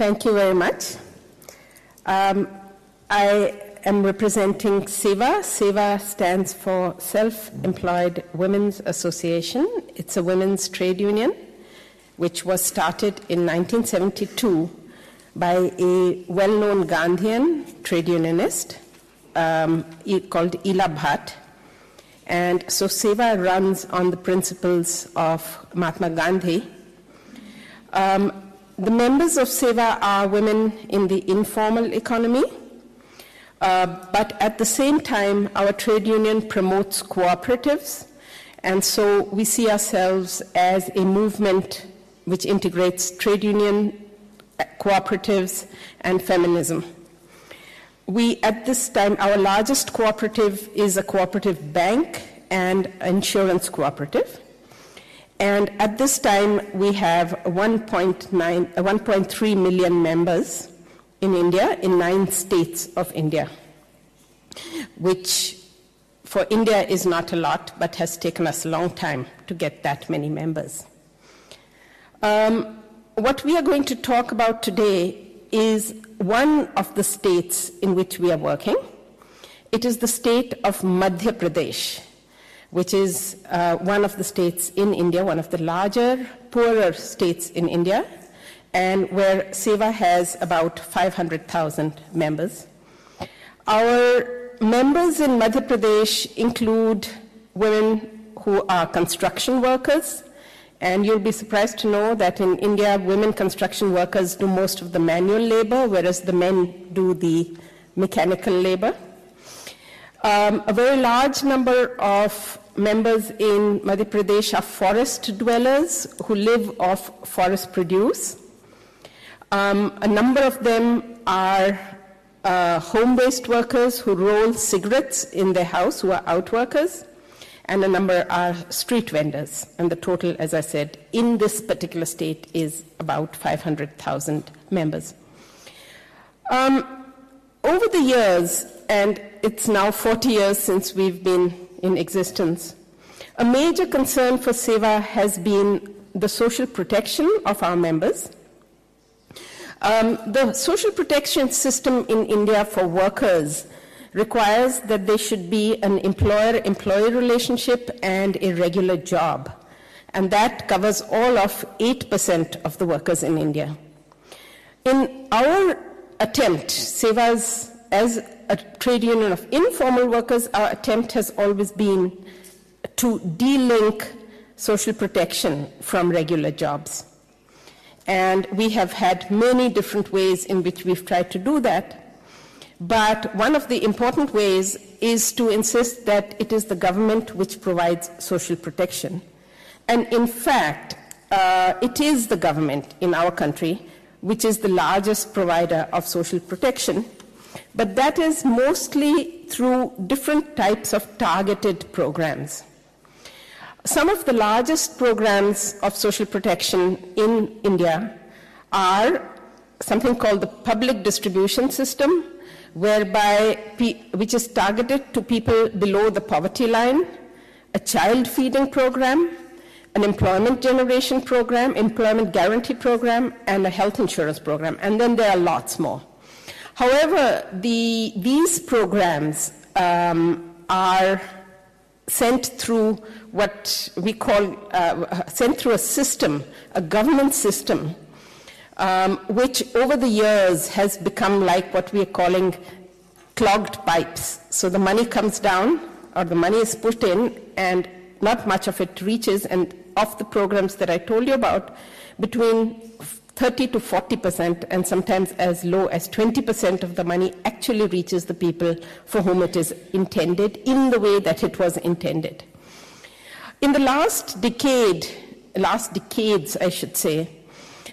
Thank you very much. I am representing SEWA. SEWA stands for Self-Employed Women's Association. It's a women's trade union which was started in 1972 by a well-known Gandhian trade unionist called Ela Bhatt. And so SEWA runs on the principles of Mahatma Gandhi. The members of SEWA are women in the informal economy, but at the same time, our trade union promotes cooperatives, and so we see ourselves as a movement which integrates trade union, cooperatives, and feminism. At this time, our largest cooperative is a cooperative bank and insurance cooperative. And at this time, we have 1.3 million members in India, in 9 states of India, which for India is not a lot, but has taken us a long time to get that many members. What we are going to talk about today is one of the states in which we are working. It is the state of Madhya Pradesh, which is one of the states in India, one of the larger, poorer states in India, and where SEWA has about 500,000 members. Our members in Madhya Pradesh include women who are construction workers, and you'll be surprised to know that in India, women construction workers do most of the manual labor, whereas the men do the mechanical labor. A very large number of members in Madhya Pradesh are forest dwellers who live off forest produce. A number of them are home-based workers who roll cigarettes in their house, who are out workers, and a number are street vendors. And the total, as I said, in this particular state is about 500,000 members. Over the years, and it's now 40 years since we've been in existence, a major concern for SEWA has been the social protection of our members. The social protection system in India for workers requires that there should be an employer-employee relationship and a regular job, and that covers all of 8% of the workers in India. In our attempt, SEWA's, as a trade union of informal workers, our attempt has always been to de-link social protection from regular jobs. And we have had many different ways in which we've tried to do that. But one of the important ways is to insist that it is the government which provides social protection. And in fact, it is the government in our country which is the largest provider of social protection. But that is mostly through different types of targeted programs. Some of the largest programs of social protection in India are something called the public distribution system, which is targeted to people below the poverty line, a child feeding program, an employment generation program, employment guarantee program, and a health insurance program. And then there are lots more. However, these programs are sent through what we call, sent through a system, a government system, which over the years has become like what we are calling clogged pipes. So the money comes down, or the money is put in, and not much of it reaches, and of the programs that I told you about, between 30 to 40%, and sometimes as low as 20% of the money actually reaches the people for whom it is intended in the way that it was intended. In the last decades, I should say,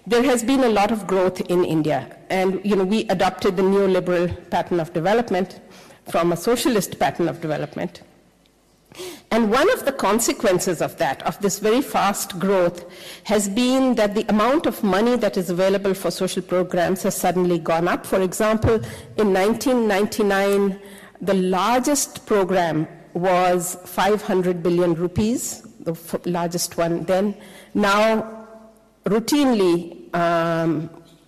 there has been a lot of growth in India. And we adopted the neoliberal pattern of development from a socialist pattern of development. And one of the consequences of that, of this very fast growth, has been that the amount of money that is available for social programs has suddenly gone up. For example, in 1999, the largest program was 500 billion rupees, the largest one then. Now, routinely,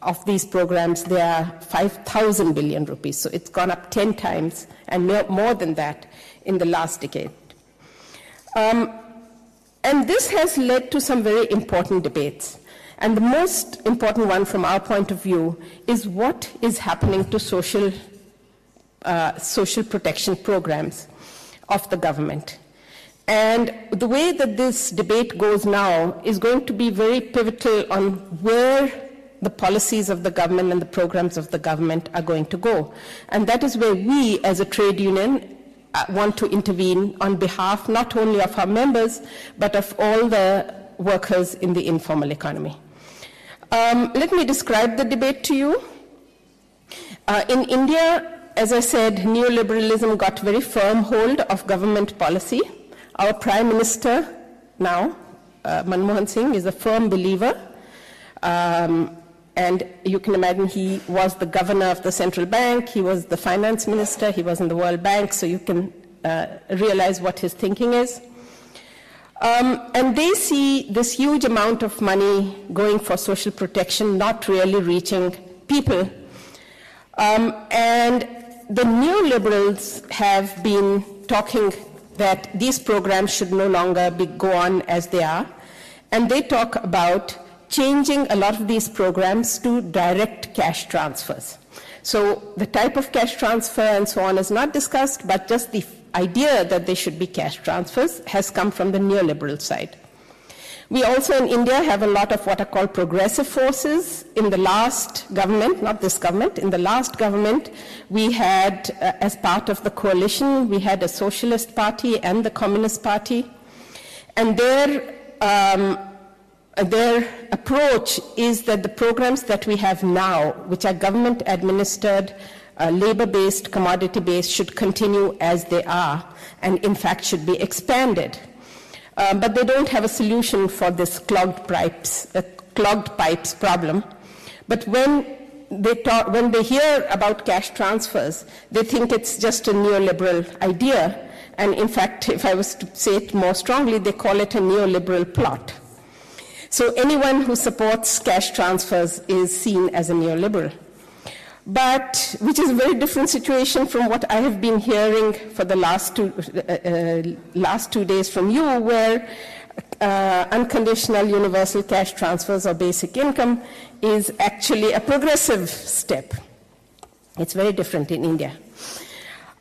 of these programs, they are 5,000 billion rupees. So it's gone up 10 times and more than that in the last decade. And this has led to some very important debates. And the most important one from our point of view is what is happening to social protection programs of the government. And the way that this debate goes now is going to be very pivotal on where the policies of the government and the programs of the government are going to go. And that is where we, as a trade union, want to intervene on behalf not only of our members, but of all the workers in the informal economy. Let me describe the debate to you. In India, as I said, neoliberalism got very firm hold of government policy. Our Prime Minister now, Manmohan Singh, is a firm believer. And you can imagine he was the governor of the central bank, he was the finance minister, he was in the World Bank, so you can realize what his thinking is. And they see this huge amount of money going for social protection not really reaching people. And the neoliberals have been talking that these programs should no longer go on as they are. And they talk about changing a lot of these programs to direct cash transfers. So the type of cash transfer and so on is not discussed, but just the idea that they should be cash transfers has come from the neoliberal side. We also in India have a lot of what are called progressive forces. In the last government, not this government, in the last government, we had, as part of the coalition, we had a Socialist Party and the Communist Party. And their approach is that the programs that we have now, which are government-administered, labor-based, commodity-based, should continue as they are, and in fact should be expanded. But they don't have a solution for this clogged pipes problem. But when they hear about cash transfers, they think it's just a neoliberal idea. And in fact, if I was to say it more strongly, they call it a neoliberal plot. So anyone who supports cash transfers is seen as a neoliberal. But, which is a very different situation from what I have been hearing for the last 2 days from you, where unconditional universal cash transfers or basic income is actually a progressive step. It's very different in India.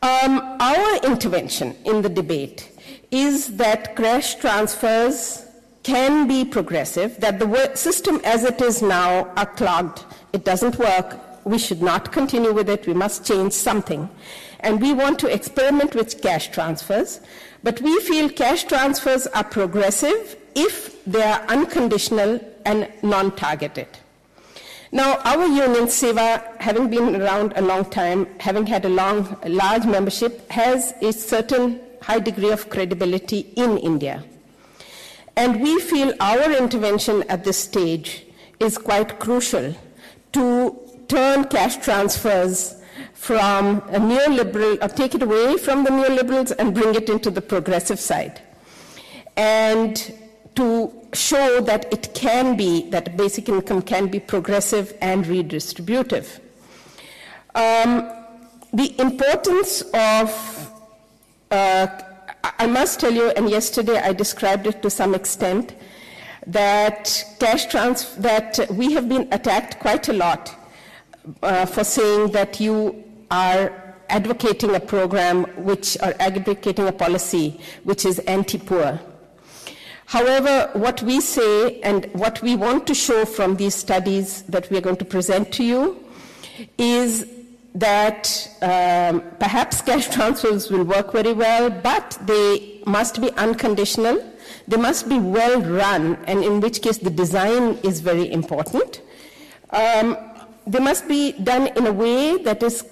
Our intervention in the debate is that cash transfers can be progressive, that the system as it is now are clogged, it doesn't work, we should not continue with it, we must change something. And we want to experiment with cash transfers, but we feel cash transfers are progressive if they are unconditional and non-targeted. Now, our union, SEWA, having been around a long time, having had a large membership, has a certain high degree of credibility in India. And we feel our intervention at this stage is quite crucial to turn cash transfers from a neoliberal, or take it away from the neoliberals and bring it into the progressive side. And to show that it can be, that basic income can be progressive and redistributive. The importance of, I must tell you, and yesterday I described it to some extent, that that we have been attacked quite a lot for saying that you are advocating a program or advocating a policy which is anti-poor. However, what we say and what we want to show from these studies that we are going to present to you is that perhaps cash transfers will work very well, but they must be unconditional, they must be well run, and in which case the design is very important. They must be done in a way that is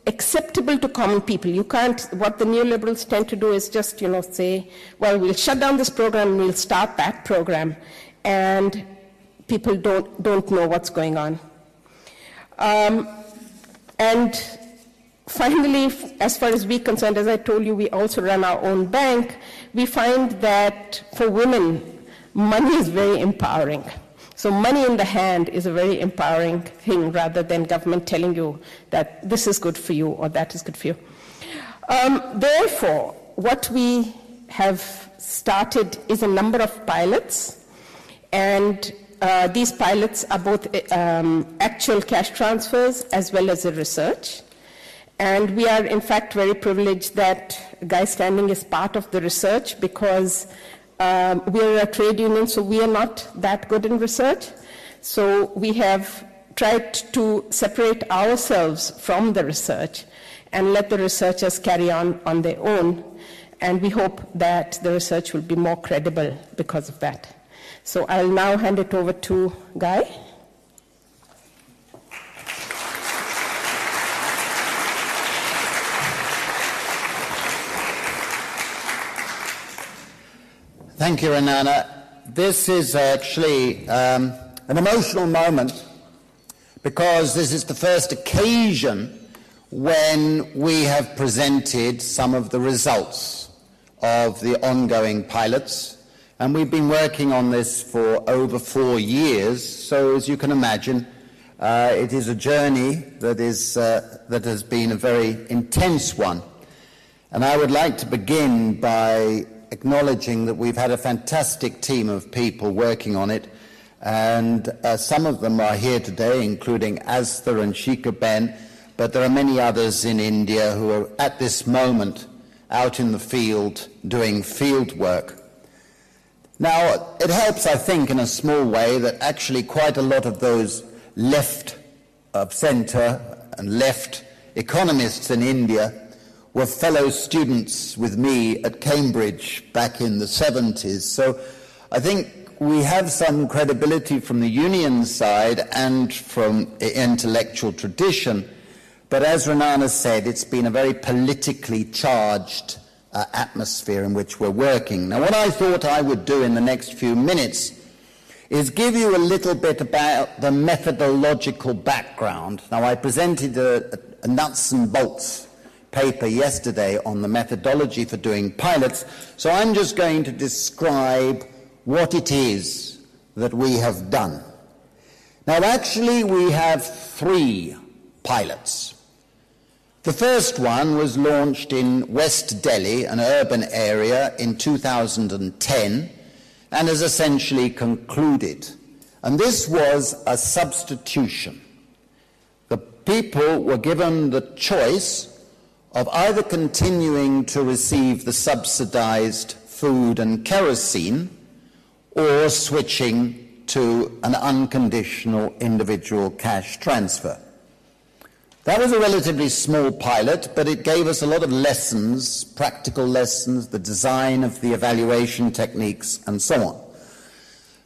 acceptable to common people. You can't, what the neoliberals tend to do is just, say, well, we'll shut down this program, we'll start that program, and people don't know what's going on. And finally, as far as we're concerned, as I told you, we also run our own bank. We find that for women, money is very empowering. So money in the hand is a very empowering thing rather than government telling you that this is good for you or that is good for you. Therefore, what we have started is a number of pilots, and these pilots are both actual cash transfers as well as a research. And we are, in fact, very privileged that Guy Standing is part of the research because we are a trade union, so we are not that good in research. So we have tried to separate ourselves from the research and let the researchers carry on their own. And we hope that the research will be more credible because of that. So I'll now hand it over to Guy. Thank you, Renana. This is actually an emotional moment because this is the first occasion when we have presented some of the results of the ongoing pilots. And we've been working on this for over 4 years. So as you can imagine, it is a journey that has been a very intense one. And I would like to begin by acknowledging that we've had a fantastic team of people working on it, and some of them are here today, including Astha and Shikha Ben, but there are many others in India who are at this moment out in the field doing field work. Now, it helps, I think, in a small way that actually quite a lot of those left of centre and left economists in India were fellow students with me at Cambridge back in the 70s. So I think we have some credibility from the union side and from the intellectual tradition. But as Renana said, it's been a very politically charged atmosphere in which we're working. Now, what I thought I would do in the next few minutes is give you a little bit about the methodological background. Now, I presented a nuts and bolts paper yesterday on the methodology for doing pilots, so I'm just going to describe what it is that we have done. Now, actually, we have 3 pilots. The first one was launched in West Delhi, an urban area, in 2010, and has essentially concluded. And this was a substitution. The people were given the choice of either continuing to receive the subsidized food and kerosene or switching to an unconditional individual cash transfer. That was a relatively small pilot, but it gave us a lot of lessons, practical lessons, the design of the evaluation techniques, and so on.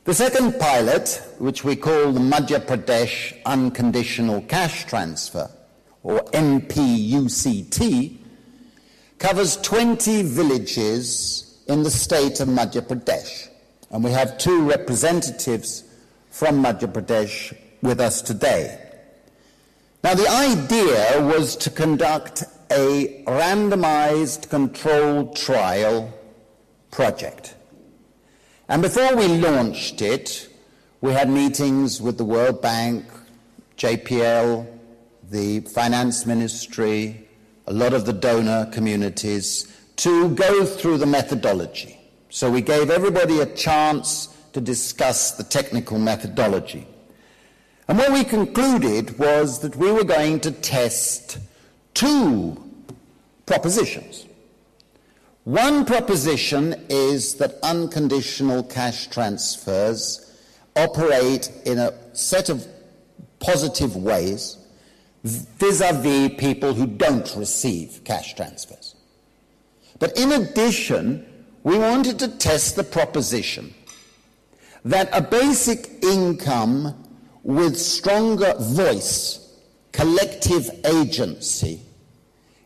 The second pilot, which we call the Madhya Pradesh Unconditional Cash Transfer, or MPUCT, covers 20 villages in the state of Madhya Pradesh. And we have 2 representatives from Madhya Pradesh with us today. Now, the idea was to conduct a randomized controlled trial project. And before we launched it, we had meetings with the World Bank, JPL, the Finance Ministry, a lot of the donor communities, to go through the methodology. So we gave everybody a chance to discuss the technical methodology. And what we concluded was that we were going to test 2 propositions. One proposition is that unconditional cash transfers operate in a set of positive ways vis-à-vis people who don't receive cash transfers. But in addition, we wanted to test the proposition that a basic income with stronger voice, collective agency,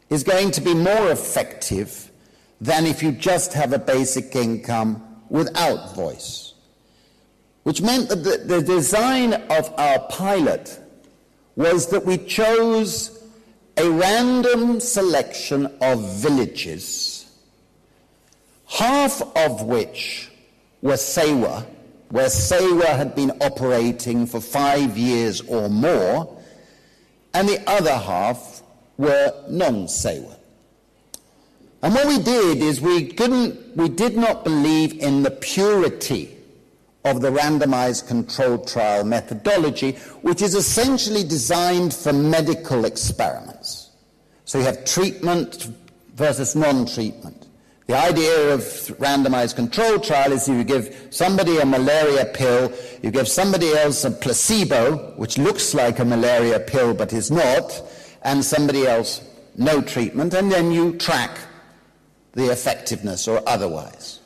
is going to be more effective than if you just have a basic income without voice. Which meant that the design of our pilot was that we chose a random selection of villages, half of which were Sewa, where SEWA had been operating for 5 years or more, and the other half were non-SEWA. And what we did is we did not believe in the purity of the randomized controlled trial methodology, which is essentially designed for medical experiments. So you have treatment versus non-treatment. The idea of randomized controlled trial is you give somebody a malaria pill, you give somebody else a placebo, which looks like a malaria pill but is not, and somebody else no treatment, and then you track the effectiveness or otherwise.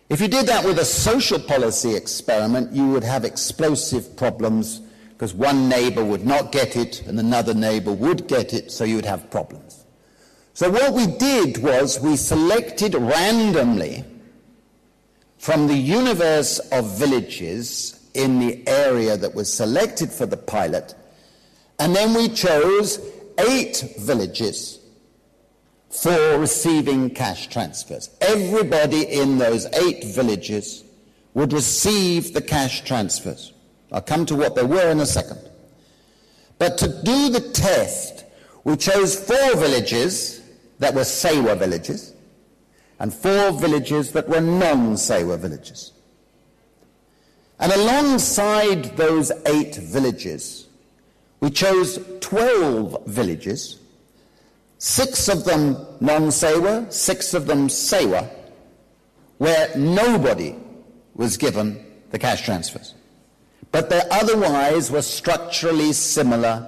If you did that with a social policy experiment, you would have explosive problems because one neighbor would not get it and another neighbor would get it, so you would have problems. So what we did was we selected randomly from the universe of villages in the area that was selected for the pilot, and then we chose 8 villages for receiving cash transfers. Everybody in those 8 villages would receive the cash transfers. I'll come to what they were in a second. But to do the test, we chose 4 villages that were SEWA villages and 4 villages that were non-SEWA villages. And alongside those 8 villages, we chose 12 villages, 6 of them non-SEWA, 6 of them SEWA, where nobody was given the cash transfers. But they otherwise were structurally similar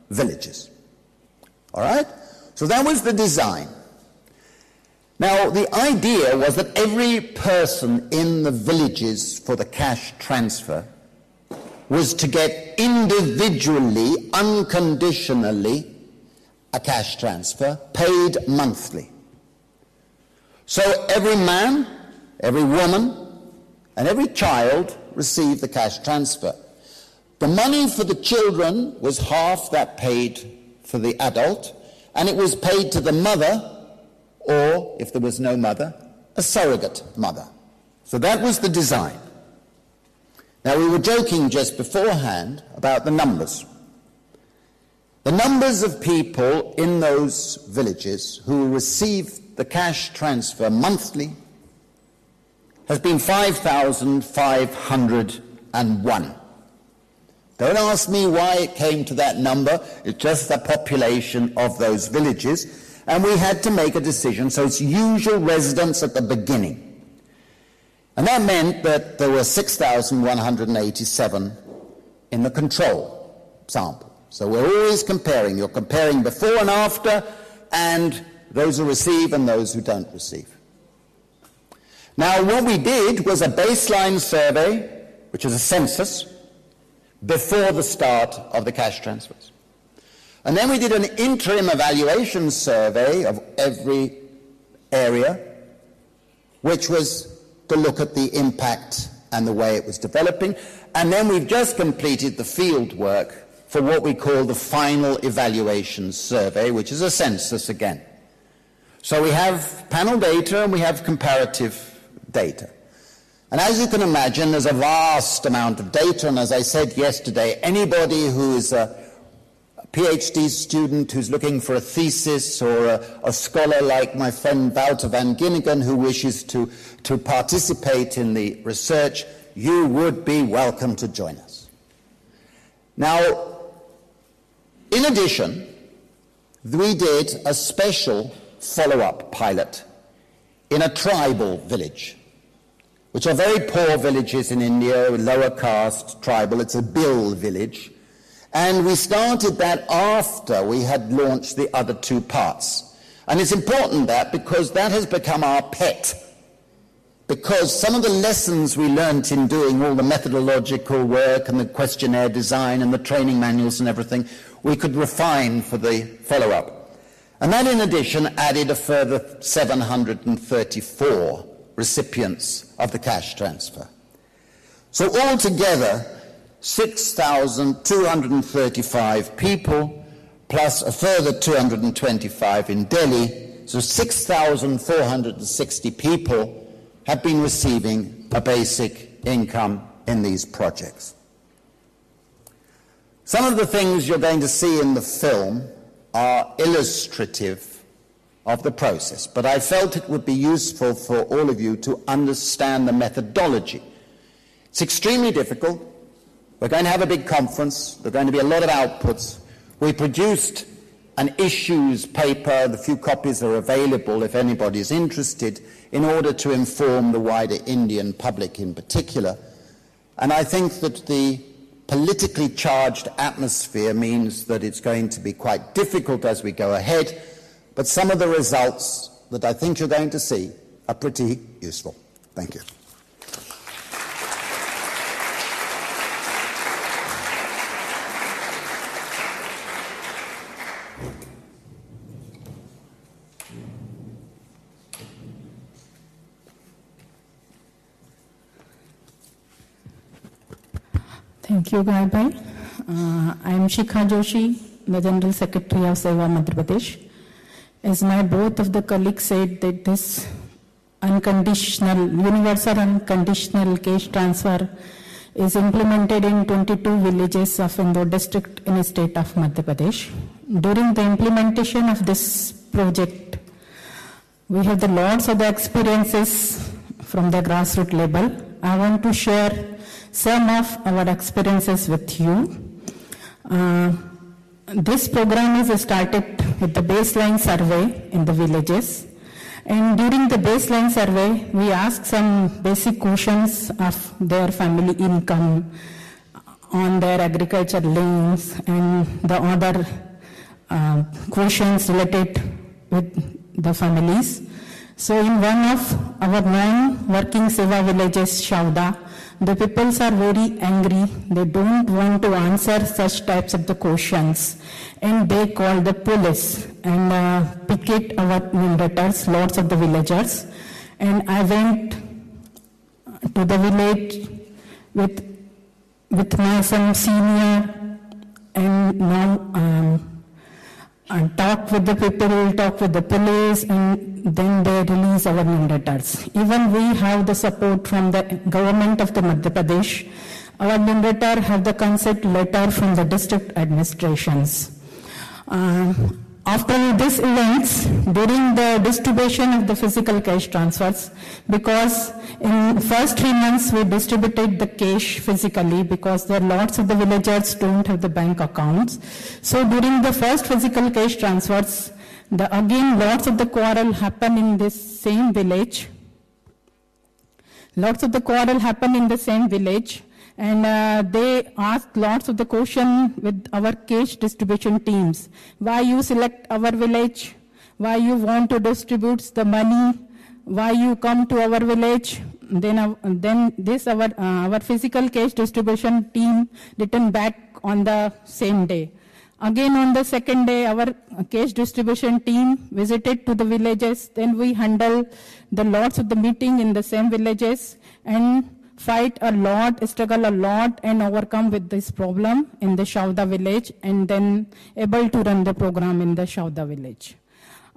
villages. All right? So that was the design. Now, the idea was that every person in the villages for the cash transfer was to get individually, unconditionally, a cash transfer paid monthly. So every man, every woman, and every child received the cash transfer. The money for the children was half that paid for the adult, and it was paid to the mother, or, if there was no mother, a surrogate mother. So that was the design. Now, we were joking just beforehand about the numbers. The numbers of people in those villages who received the cash transfer monthly has been 5,501. Don't ask me why it came to that number. It's just the population of those villages. And we had to make a decision. So it's usual residents at the beginning. And that meant that there were 6,187 in the control sample. So we're always comparing. You're comparing before and after, and those who receive and those who don't receive. Now, what we did was a baseline survey, which is a census, before the start of the cash transfers. And then we did an interim evaluation survey of every area, which was to look at the impact and the way it was developing. And then we've just completed the field work for what we call the final evaluation survey, which is a census again. So we have panel data and we have comparative data. And as you can imagine, there's a vast amount of data, and as I said yesterday, anybody who is a PhD student who's looking for a thesis, or a scholar like my friend Wouter van Ginnigan who wishes to participate in the research, you would be welcome to join us. Now, in addition, we did a special follow-up pilot in a tribal village, which are very poor villages in India, lower caste, tribal. It's a Bill village. And we started that after we had launched the other 2 parts. And it's important that, because that has become our pet. Because some of the lessons we learnt in doing all the methodological work and the questionnaire design and the training manuals and everything, we could refine for the follow-up. And that, in addition, added a further 734 recipients of the cash transfer. So altogether, 6,235 people, plus a further 225 in Delhi, so 6,460 people have been receiving a basic income in these projects. Some of the things you're going to see in the film are illustrative of the process, but I felt it would be useful for all of you to understand the methodology. It's extremely difficult. We're going to have a big conference. There are going to be a lot of outputs. We produced an issues paper. The few copies are available if anybody's interested, in order to inform the wider Indian public in particular. And I think that the politically charged atmosphere means that it's going to be quite difficult as we go ahead, but some of the results that I think you're going to see are pretty useful. Thank you. Thank you, Gayabhai. I am Shikha Joshi, the General Secretary of Seva Madhya Pradesh. As my both of the colleagues said, that this universal unconditional cash transfer is implemented in 22 villages of Indore district in the state of Madhya Pradesh. During the implementation of this project, we have the lots of the experiences from the grassroots level. I want to share some of our experiences with you. This program is started with the baseline survey in the villages. And during the baseline survey, we ask some basic questions of their family income, on their agriculture links, and the other questions related with the families. So in one of our non-working Seva villages, Shauda, the peoples are very angry. They don't want to answer such types of the questions, and they call the police and picket our narrators, lots of the villagers. And I went to the village with my some senior, and now talk with the people, talk with the police, and then they release our narrators. Even we have the support from the government of the Madhya Pradesh. Our narrator have the consent letter from the district administrations. After these events, during the distribution of the physical cash transfers, because in first 3 months we distributed the cash physically, because there are lots of the villagers don't have the bank accounts. So during the first physical cash transfers, again lots of the quarrel happen in this same village. Lots of the quarrel happen in the same village. And they ask lots of the question with our cash distribution teams. Why you select our village? Why you want to distribute the money? Why you come to our village? Then this our physical cash distribution team returned back on the same day. Again on the second day, our cash distribution team visited to the villages. Then we handle the lots of the meeting in the same villages and fight a lot, struggle a lot, and overcome with this problem in the Shauda village, and then able to run the program in the Shauda village.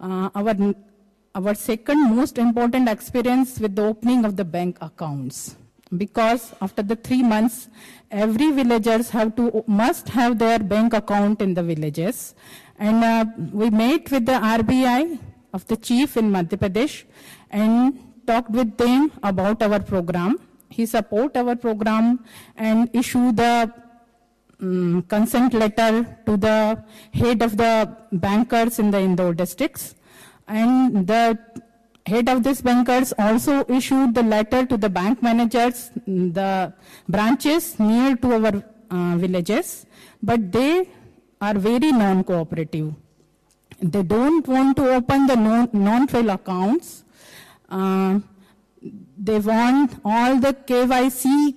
Our second most important experience with the opening of the bank accounts, because after the 3 months, every villagers must have their bank account in the villages, and we met with the RBI of the chief in Madhya Pradesh and talked with them about our program. He support our program and issue the consent letter to the head of the bankers in the Indore districts. And the head of these bankers also issued the letter to the bank managers, the branches near to our villages, but they are very non-cooperative. They don't want to open the non-fail accounts. They want all the KYC,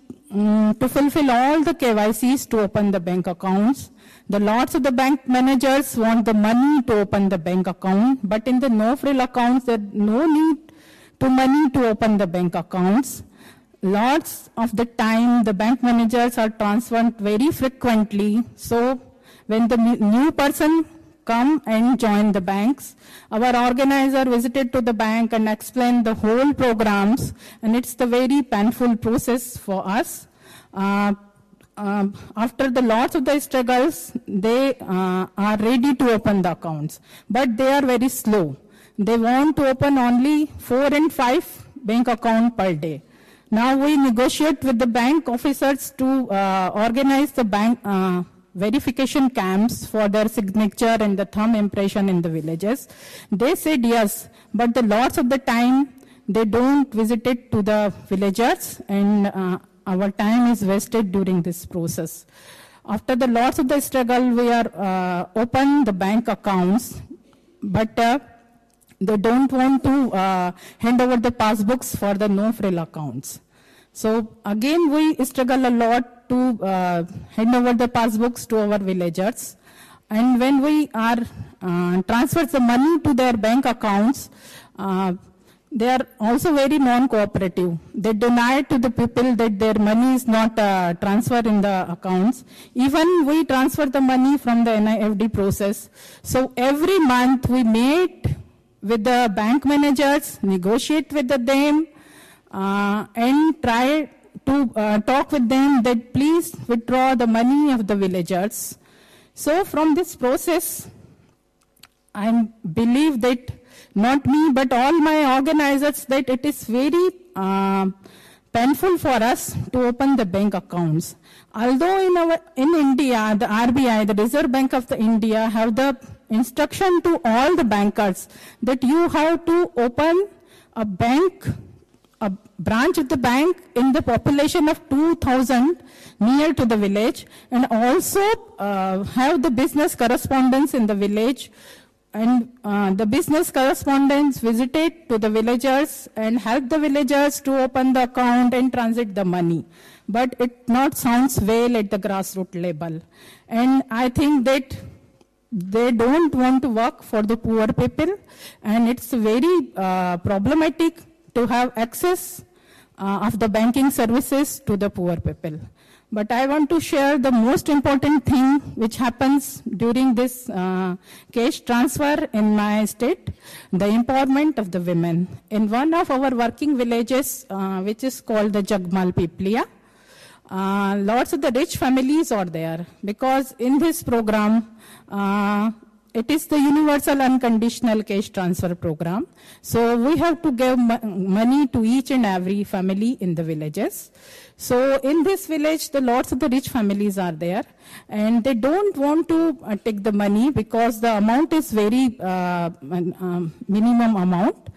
to fulfill all the KYCs to open the bank accounts. The lots of the bank managers want the money to open the bank account, but in the no-frill accounts, there's no need to money to open the bank accounts. Lots of the time, the bank managers are transferred very frequently. So when the new person come and join the banks. Our organizer visited to the bank and explained the whole programs, and it's the very painful process for us. After the lots of the struggles, they are ready to open the accounts, but they are very slow. They want to open only 4 and 5 bank accounts per day. Now we negotiate with the bank officers to organize the bank verification camps for their signature and the thumb impression in the villages. They said yes, but the lots of the time they don't visit it to the villagers, and our time is wasted during this process. After the lots of the struggle, we are open the bank accounts, but they don't want to hand over the passbooks for the no-frill accounts. So again, we struggle a lot to hand over the passbooks to our villagers. And when we are transfer the money to their bank accounts, they are also very non-cooperative. They deny to the people that their money is not transferred in the accounts. Even we transfer the money from the NIFD process. So every month we meet with the bank managers, negotiate with them, and try to talk with them that please withdraw the money of the villagers. So from this process, I believe that not me, but all my organizers, that it is very painful for us to open the bank accounts. Although in India, the RBI, the Reserve Bank of the India, have the instruction to all the bankers that you have to open a bank, a branch of the bank in the population of 2,000 near to the village, and also have the business correspondence in the village. And the business correspondents visited to the villagers and help the villagers to open the account and transit the money. But it not sounds well at the grassroots level. And I think that they don't want to work for the poor people, and it's very problematic to have access of the banking services to the poor people. But I want to share the most important thing which happens during this cash transfer in my state, the empowerment of the women. In one of our working villages, which is called the Jagmal Piplia, lots of the rich families are there, because in this program, it is the universal unconditional cash transfer program. So we have to give money to each and every family in the villages. So in this village, the lots of the rich families are there, and they don't want to take the money because the amount is very minimum amount.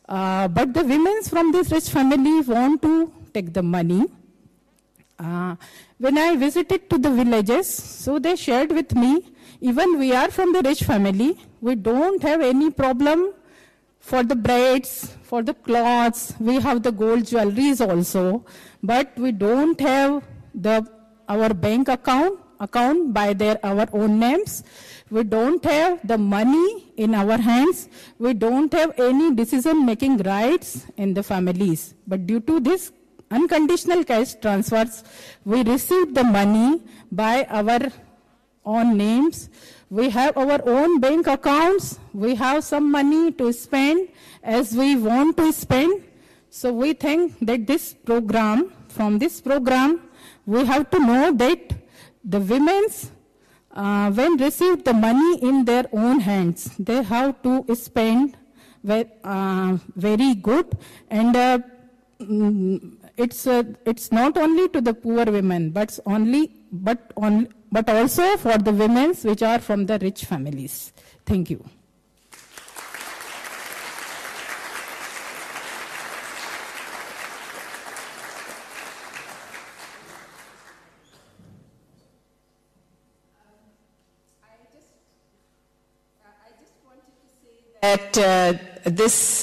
But the women from this rich family want to take the money. When I visited to the villages, so they shared with me, even we are from the rich family, we don't have any problem for the braids, for the cloths, we have the gold jewelries also, but we don't have our bank account by our own names. We don't have the money in our hands. We don't have any decision-making rights in the families. But due to this unconditional cash transfers, we receive the money by our own names. We have our own bank accounts. We have some money to spend as we want to spend. So we think that from this program, we have to know that the women's, when receive the money in their own hands, they have to spend very good, and it's not only to the poor women, but also for the women which are from the rich families. Thank you. That this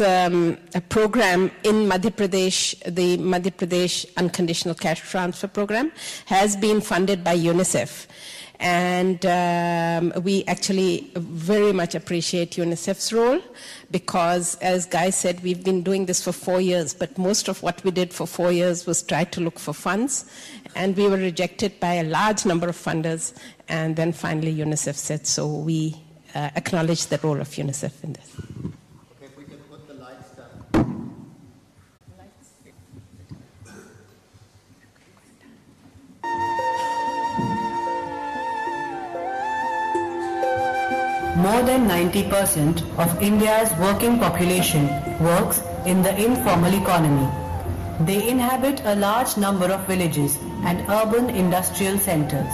program in Madhya Pradesh, the Madhya Pradesh Unconditional Cash Transfer Program, has been funded by UNICEF. And we actually very much appreciate UNICEF's role, because, as Guy said, we've been doing this for 4 years, but most of what we did for 4 years was try to look for funds, and we were rejected by a large number of funders, and then finally UNICEF said so. We acknowledge the role of UNICEF in this. Okay, if we can put the lights down. More than 90% of India's working population works in the informal economy. They inhabit a large number of villages and urban industrial centers.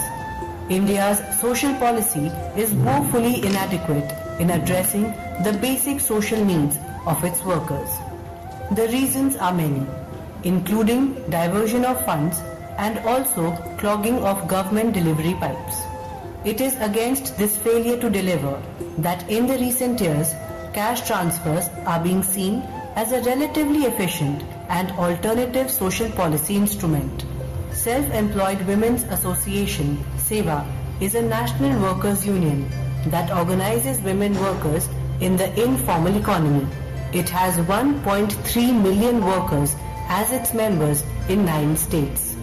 India's social policy is woefully inadequate in addressing the basic social needs of its workers. The reasons are many, including diversion of funds and also clogging of government delivery pipes. It is against this failure to deliver that in the recent years, cash transfers are being seen as a relatively efficient and alternative social policy instrument. Self-Employed Women's Association, SEWA, is a national workers' union that organizes women workers in the informal economy. It has 1.3 million workers as its members in 9 states.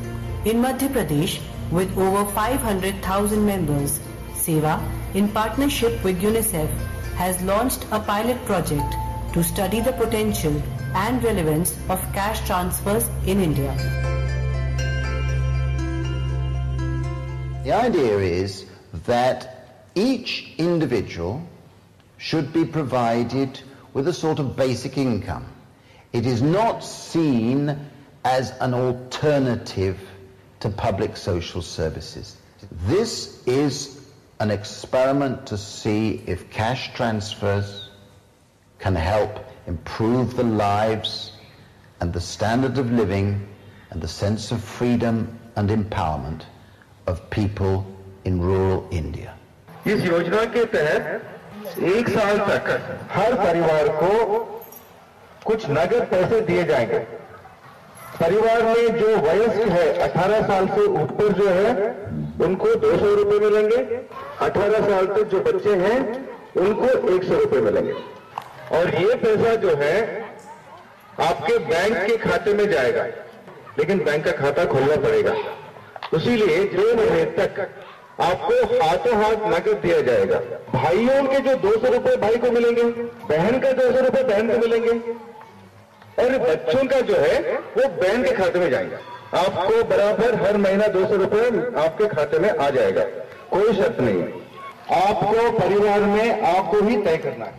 In Madhya Pradesh, with over 500,000 members, SEWA, in partnership with UNICEF, has launched a pilot project to study the potential and relevance of cash transfers in India. The idea is that each individual should be provided with a sort of basic income. It is not seen as an alternative to public social services. This is an experiment to see if cash transfers can help improve the lives and the standard of living and the sense of freedom and empowerment of people in rural India. इस योजना के तहत 1 साल तक हर परिवार को कुछ नगद पैसे दिए जाएंगे। परिवार में जो वयस्क है 18 साल से ऊपर जो है उनको 200 रुपए मिलेंगे, 18 साल तक जो बच्चे हैं उनको 100 रुपए मिलेंगे। और ये पैसा जो है आपके बैंक के खाते में जाएगा, लेकिन बैंक का खाता खोलना पड़ेगा। इसीलिए 2 महीने तक आपको हाथों हाथ नकद दिया जाएगा। भाइयों के जो 200 रुपए भाई को मिलेंगे, बहन का 200 रुपए बहन को मिलेंगे, और बच्चों का जो है वो बहन के खाते में जाएगा। आपको बराबर हर महीना 200 रुपए आपके खाते में आ जाएगा, कोई शर्त नहीं है। आपको परिवार में आपको ही तय करना है।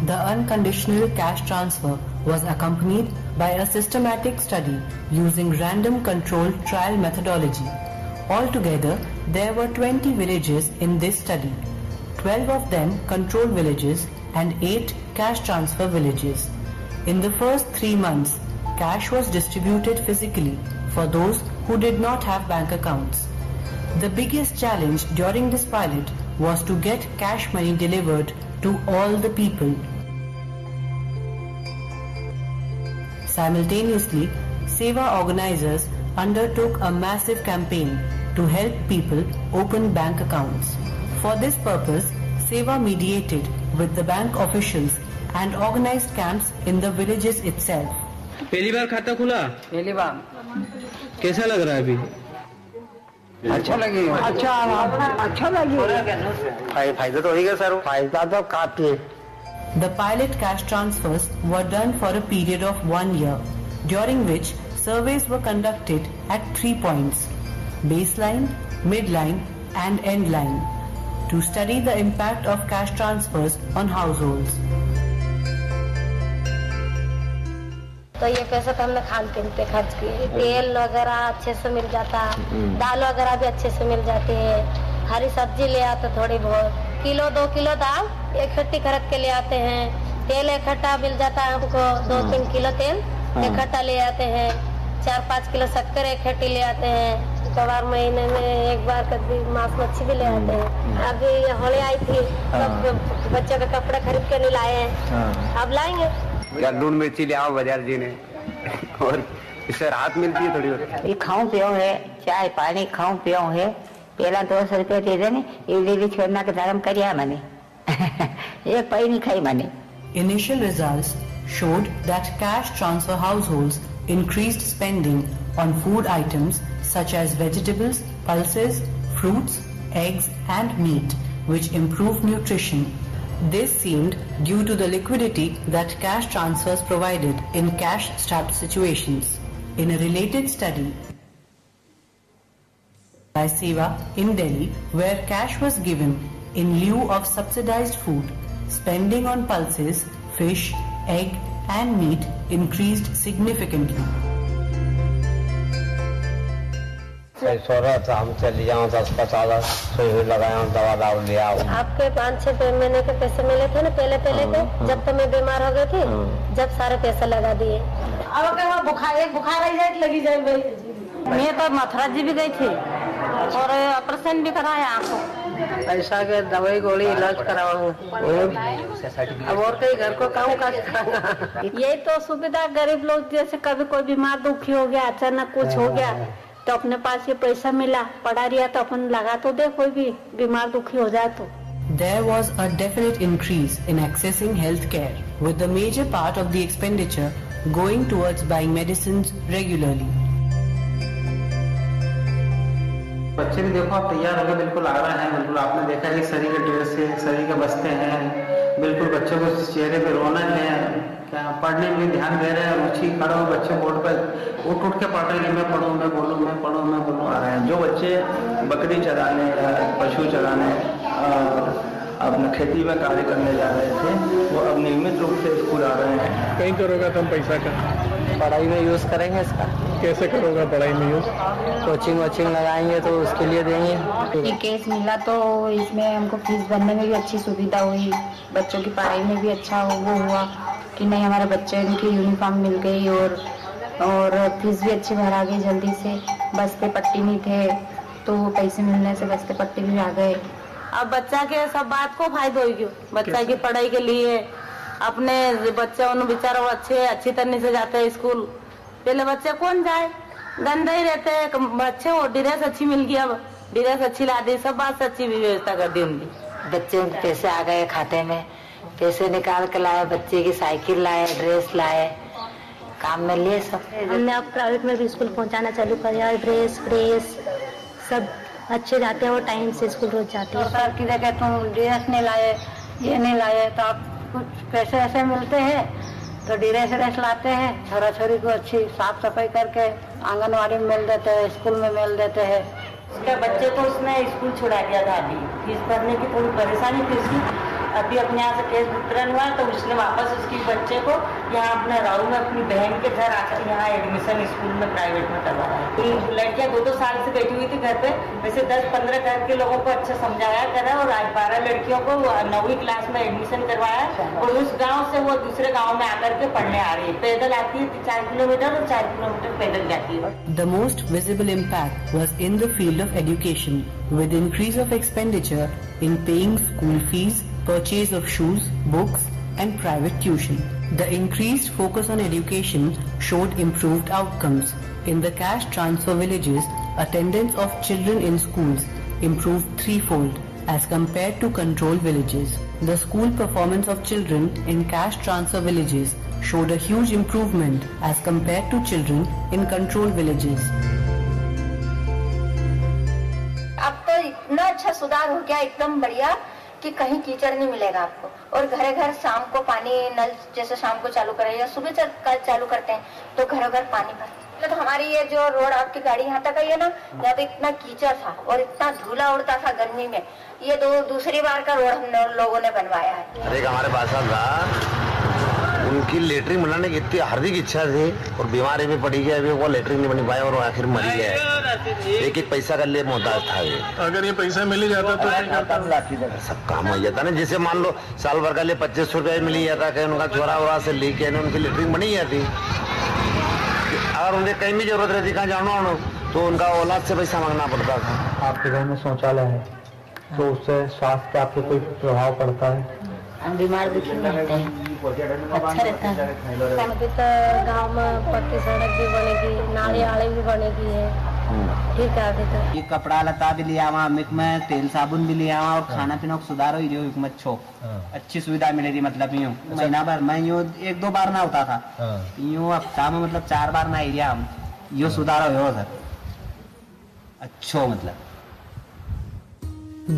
The unconditional cash transfer was accompanied by a systematic study using random controlled trial methodology. Altogether, there were 20 villages in this study, 12 of them control villages and 8 cash transfer villages. In the first 3 months, cash was distributed physically for those who did not have bank accounts. The biggest challenge during this pilot was to get cash money delivered to all the people. Simultaneously, SEWA organizers undertook a massive campaign to help people open bank accounts. For this purpose, SEWA mediated with the bank officials and organized camps in the villages itself. पहली बार खाता खुला? पहली बार। कैसा लग रहा है अभी? अच्छा लगे। अच्छा लगे। फायदा तो होगा सर, फायदा तो काफी है। The pilot cash transfers were done for a period of 1 year, during which surveys were conducted at 3 points: baseline, midline and endline, to study the impact of cash transfers on households. तो ये पैसा तो हमने खान पीन पे खर्च किए, तेल वगैरह अच्छे से मिल जाता, दाल वगैरह भी अच्छे से मिल जाती है, हरी सब्जी ले आते थोड़ी बहुत, किलो 2 किलो दाल इकट्ठी खरीद के ले आते हैं, तेल इकट्ठा मिल जाता है हमको, 2-3 किलो तेल इकट्ठा ले आते हैं, 4-5 किलो शक्कर इकट्ठी ले आते हैं, कबार महीने में एक बार कभी मांस मच्छी भी ले आते हैं। अभी होली आई थी तो बच्चों के कपड़े खरीद के नहीं लाए हैं, अब लाएंगे। यार लून मिर्ची ले आओ बाजार जी ने, और इससे राहत मिलती है थोड़ी बहुत। ये खाऊं पियो है, चाय पानी खाऊं पियो है, पहला 200 रुपये दे देने, ये छोड़ना के धर्म करिया मैंने, एक पाई नहीं खाई मैंने। Initial results showed that cash transfer households increased spending on food items such as vegetables, pulses, fruits, eggs and meat, which improve nutrition. This seemed due to the liquidity that cash transfers provided in cash-strapped situations. In a related study by Seva in Delhi, where cash was given in lieu of subsidized food, spending on pulses, fish, egg and meat increased significantly. सो रहा था, हम चली जाऊँ 10-50 सुई लगाया, दवा दाव लिया। आपके 5-6 महीने के पैसे मिले थे ना पहले के, जब तो मैं बीमार हो गई थी, जब सारे पैसे लगा दिए। अब अगर बुखार आई जाए लगी जाए। मैं तो मथुरा जी भी गई थी और ऑपरेशन भी कराया आंखों। पैसा के दवाई गोली इलाज कराऊँ, अब और कहीं घर को काम काज कराऊंगा। यही तो सुविधा गरीब लोग, जैसे कभी कोई बीमार दुखी हो गया, अचानक कुछ हो गया तो अपने पास ये पैसा मिला, पड़ा रिया तो अपन लगा तो दे, कोई भी बीमार दुखी हो जाए तो। There was a definite increase in accessing health care, with the major part of the expenditure going towards buying medicines regularly. बच्चे भी देखो आप तैयार होकर बिल्कुल आ रहे हैं, बिल्कुल आपने देखा है सरी के ड्रेस है, सरी के बस्ते हैं, बिल्कुल बच्चों को चेहरे पे रौनक है, क्या पढ़ने में ध्यान दे रहे हैं, रुचि खड़े हो बच्चे बोर्ड पर उठ के पढ़ रहे हैं, मैं पढ़ूँ मैं बोलूँ मैं पढ़ूँ मैं बोलूँ आ रहे हैं। जो बच्चे बकरी चराने पशु चराने अपने खेती में कार्य करने जा रहे थे, वो अब नियमित रूप से स्कूल आ रहे हैं। कहीं करोगा तुम पैसा का? पढ़ाई में यूज करेंगे इसका। कैसे करोगा पढ़ाई में यूज? कोचिंग वोचिंग लगाएंगे तो उसके लिए देंगे। ये केस मिला तो इसमें हमको फीस भरने में भी अच्छी सुविधा हुई, बच्चों की पढ़ाई में भी अच्छा वो हुआ कि नहीं, हमारे बच्चे की यूनिफॉर्म मिल गई और फीस भी अच्छी भरा गई जल्दी से। बस्ते पट्टी नहीं थे तो पैसे मिलने से बस्ते पट्टी भी आ गए। अब बच्चा के सब बात को फायदा होगी, बच्चा की पढ़ाई के लिए अपने बच्चे बेचारा अच्छी तरह से जाते हैं स्कूल। पहले बच्चे कौन जाए, गंदे ही रहते हैं बच्चे। वो ड्रेस अच्छी मिल गई, अब ड्रेस अच्छी ला दी, सब बात अच्छी व्यवस्था कर दी उनकी। बच्चे उनके पैसे आ गए खाते में, पैसे निकाल के लाए, बच्चे की साइकिल लाए, ड्रेस लाए, काम में लिए सब। हमने अब प्राइवेट में भी स्कूल पहुंचाना चालू किया, ड्रेस सब अच्छे जाते हैं और टाइम से स्कूल रोज जाते हैं। सर की जगह तुम ड्रेस नहीं लाए, ये नहीं लाए, तो आप कुछ पैसे ऐसे मिलते हैं तो ड्रेस लाते हैं, छोरा छोरी को अच्छी साफ सफाई करके आंगनवाड़ी में मिल देते हैं, स्कूल में मिल देते हैं। उसके बच्चे को उसने स्कूल छुड़ा दिया था, अभी फीस भरने की थोड़ी परेशानी थी उसकी। अभी अपने यहाँ से केस वितरण हुआ तो उसने वापस उसकी बच्चे को यहाँ अपने राहु में अपनी बहन के घर आकर यहाँ एडमिशन स्कूल में प्राइवेट में करवाया। लड़कियाँ 2-2 साल से बैठी हुई थी घर पे, वैसे 10-15 घर के लोगों को अच्छा समझाया करा और आज 12 लड़कियों को 9वीं क्लास में एडमिशन करवाया और उस गाँव से वो दूसरे गाँव में आकर के पढ़ने आ रही है। पैदल आती है 4 किलोमीटर और 4 किलोमीटर पैदल जाती है। The most visible impact was in the field of education, with increase of expenditure in paying school fees, purchase of shoes, books and private tuition. The increased focus on education showed improved outcomes. In the cash transfer villages, attendance of children in schools improved threefold as compared to control villages. The school performance of children in cash transfer villages showed a huge improvement as compared to children in control villages. अब तो इतना अच्छा सुधार हो गया, एकदम बढ़िया कि कहीं कीचड़ नहीं मिलेगा आपको। और घर घर शाम को पानी नल जैसे शाम को चालू करें या सुबह चालू करते हैं तो घर घर पानी भर। तो हमारी ये जो रोड आपकी गाड़ी यहाँ तक आई है ना, यहाँ तो इतना कीचड़ था और इतना धूला उड़ता था गर्मी में। ये दूसरी बार का रोड हम लोगों ने बनवाया है। अरे हमारे पास उनकी लेटरिन बनाने की इतनी हार्दिक इच्छा थी और बीमारी में पड़ी गई, अभी वो लेटरिन नहीं बन पाया और आखिर मर गया। एक पैसा का लिए मोहताज था ये। अगर ये पैसा मिल जाता तो सब काम हो जाता ना। जैसे मान लो साल भर का लिए 2500 रुपया मिल जाता, कहीं उनका चोरा वोरा से लेके उनकी लेटरिन बनी जाती। अगर उन्हें कहीं भी जरूरत रहती, कहाँ जाना तो उनका औलाद से पैसा मांगना पड़ता था। आपके घर में शौचालय है तो उससे स्वास्थ्य पे आपको कोई प्रभाव पड़ता है? हम बीमार दुखी नहीं होते हैं, अच्छा रहता है। अभी तो गाँव में पक्की सड़क भी बनेगी, नाली आड़ी भी बनेगी है, ठीक है अभी तो ये कपड़ा लता भी लिया वहाँ मिक में तेल साबुन भी लिया वहाँ और खाना पीना को सुधार हो मत छो अच्छी सुविधा मिले रही मतलब यूँ महीना भर मैं यूँ 1-2 बार ना होता था यूँ हफ्ता में मतलब 4 बार ना एरिया हम यो सुधार हो सर अच्छो मतलब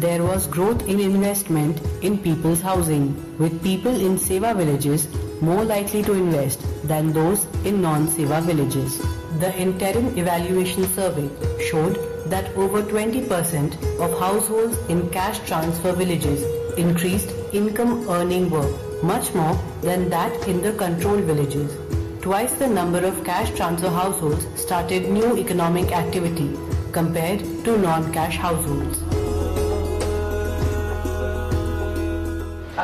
There was growth in investment in people's housing, with people in Seva villages more likely to invest than those in non-Seva villages. The interim evaluation survey showed that over 20% of households in cash transfer villages increased income earning work, much more than that in the control villages. Twice the number of cash transfer households started new economic activity compared to non-cash households.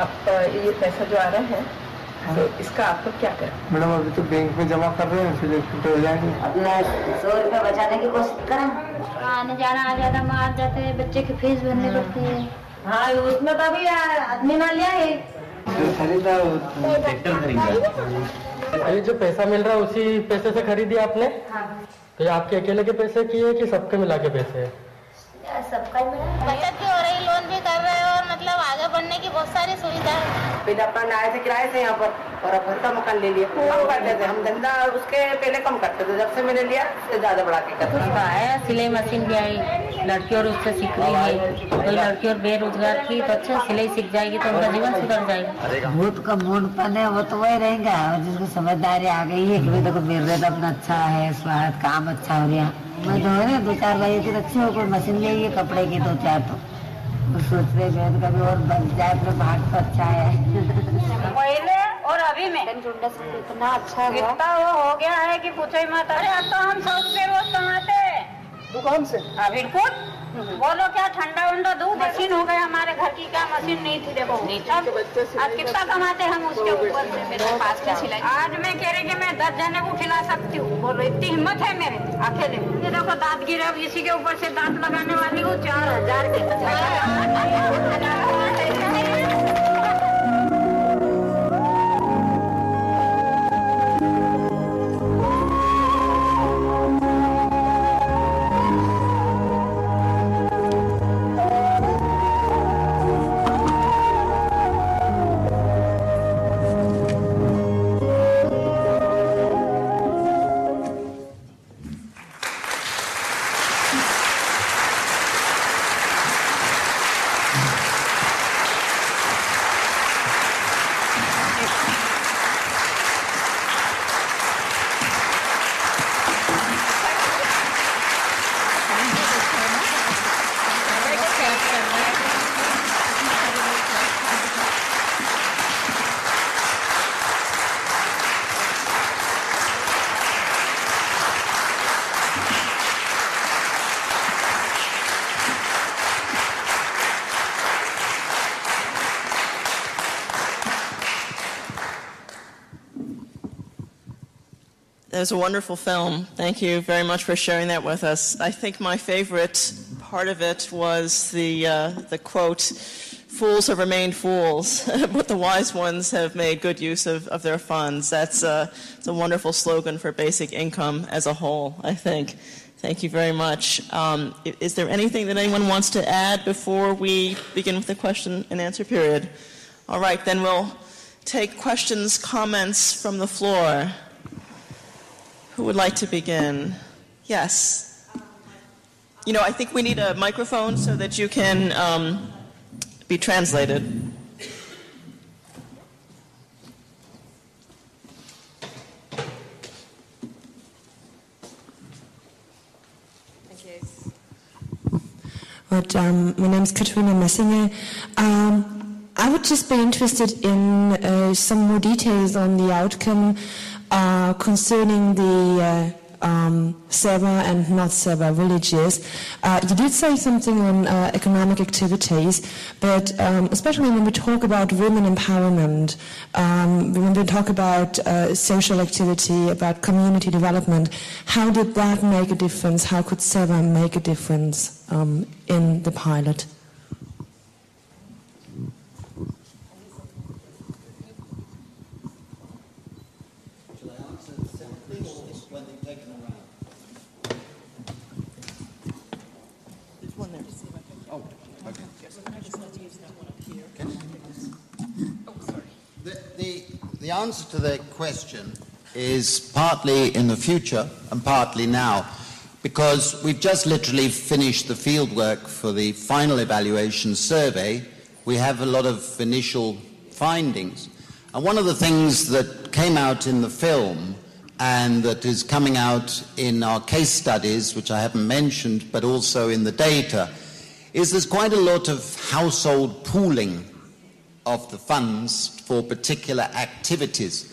आप ये पैसा जो आ रहा है तो इसका आप लोग क्या करें? मैडम अभी तो बैंक में जमा कर रहे हैं फिर छुट्टे हो जाएंगे अपना 100 रुपया बचाने की कोशिश करें। आने जाना आ जाता मार जाते हैं, बच्चे की फीस भरनी पड़ती है। हाँ उसमें तो अभी आदमी ना लिया है खरीदा ट्रैक्टर खरीदा ये जो पैसा मिल रहा है उसी पैसे से खरीदी आपने? तो ये आपके अकेले के पैसे की है कि सबके मिला के पैसे है? सबका बचत भी हो रही, लोन भी कर रहे हैं और मतलब आगे बढ़ने की बहुत सारी सुविधा है। पहले अपन आए थे किराए से यहाँ पर और अब घर का मकान ले लिया कम करते थे हम धंधा उसके पहले कम करते थे जब से मैंने लिया उससे ज्यादा बढ़ा के करते आया सिलाई मशीन भी आई, लड़की और उससे सीख रही है। कोई लड़की और बेरोजगार थी तो अच्छा सिलाई सीख जाएगी तो उनका जीवन सुधर जाएगा। भूत का मूड पने वो तो वही रहेगा जिसको समझदारी आ गई है कि देखो मेरे रेट अपना अच्छा है, स्वाद काम अच्छा हो रहा। मैं तो है ना 2-4 भाई तो अच्छे हो कोई मशीन ले है कपड़े की 2-4 तो सोच रहे हैं कभी और बन जाए तो भाग तो अच्छा है पहले और अभी में इतना अच्छा इतना वो हो गया है कि पूछो ही मत। अरे अब तो हम 100 रुपये रोज कमाते दुकान से बिल्कुल बोलो क्या ठंडा उंडा दूध मशीन हो गया हमारे घर की, क्या मशीन नहीं थी देखो आज कितना कमाते हम उसके ऊपर से मेरे पास में सिलाई। आज मैं कह रही कि मैं 10 जने को खिला सकती हूँ, बोलो इतनी हिम्मत है मेरे अकेले। ये देखो दांत गिरे, अब इसी के ऊपर से दांत लगाने वाली हूँ 4000 के। It was a wonderful film. Thank you very much for sharing that with us. I think my favorite part of it was the quote, "Fools have remained fools, but the wise ones have made good use of their funds." It's a wonderful slogan for basic income as a whole, I think. Thank you very much. Is there anything that anyone wants to add before we begin with the question and answer period? All right, then we'll take questions, comments from the floor. Who would like to begin? Yes. You know, I think we need a microphone so that you can be translated. Thank you. My name is Katrina Messinger. I would just be interested in some more details on the outcome concerning the Seva and not Seva villages. You did say something on economic activities, but especially when we talk about women empowerment, when we talk about social activity, about community development, how did that make a difference? How could Seva make a difference in the pilot? the answer to the question is partly in the future and partly now, because we've just literally finished the fieldwork for the final evaluation survey. We have a lot of initial findings. And one of the things that came out in the film and that is coming out in our case studies, which I haven't mentioned, but also in the data, is there's quite a lot of household pooling of the funds for particular activities.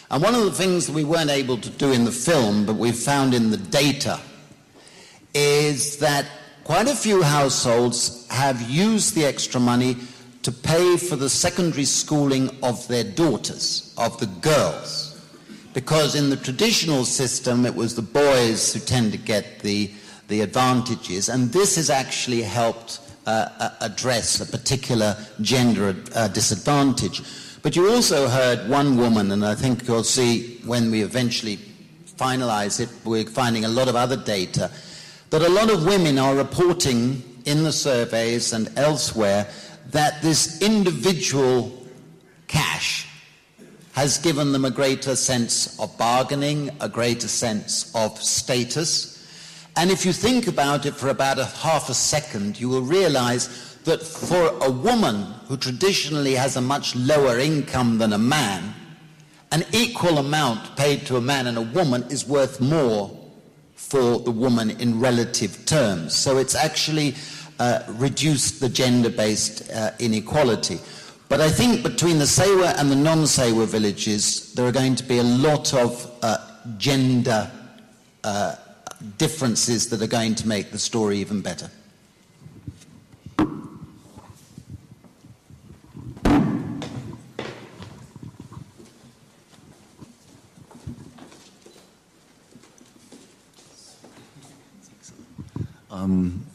And one of the things that we weren't able to do in the film, but we found in the data, is that quite a few households have used the extra money to pay for the secondary schooling of their daughters, of the girls. Because in the traditional system, it was the boys who tend to get the advantages, and this has actually helped address a particular gender disadvantage. But you also heard one woman, and I think you'll see when we eventually finalize it, we're finding a lot of other data, that a lot of women are reporting in the surveys and elsewhere that this individual cash has given them a greater sense of bargaining, a greater sense of status. And if you think about it for about half a second, you will realize that for a woman who traditionally has a much lower income than a man, an equal amount paid to a man and a woman is worth more for the woman in relative terms. So it's actually reduced the gender-based inequality. But I think between the Sewa and the non-Sewa villages, there are going to be a lot of gender differences that are going to make the story even better.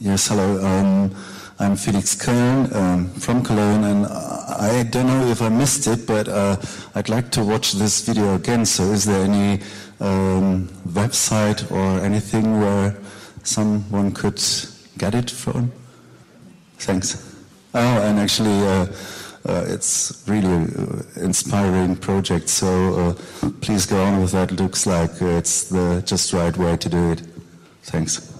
Yes, hello. I'm Felix Köln from Cologne, and I don't know if I missed it, but I'd like to watch this video again. So is there any website or anything where someone could get it from? Thanks. Oh, and actually it's really an inspiring project, so please go on with that. It looks like it's the just right way to do it. Thanks.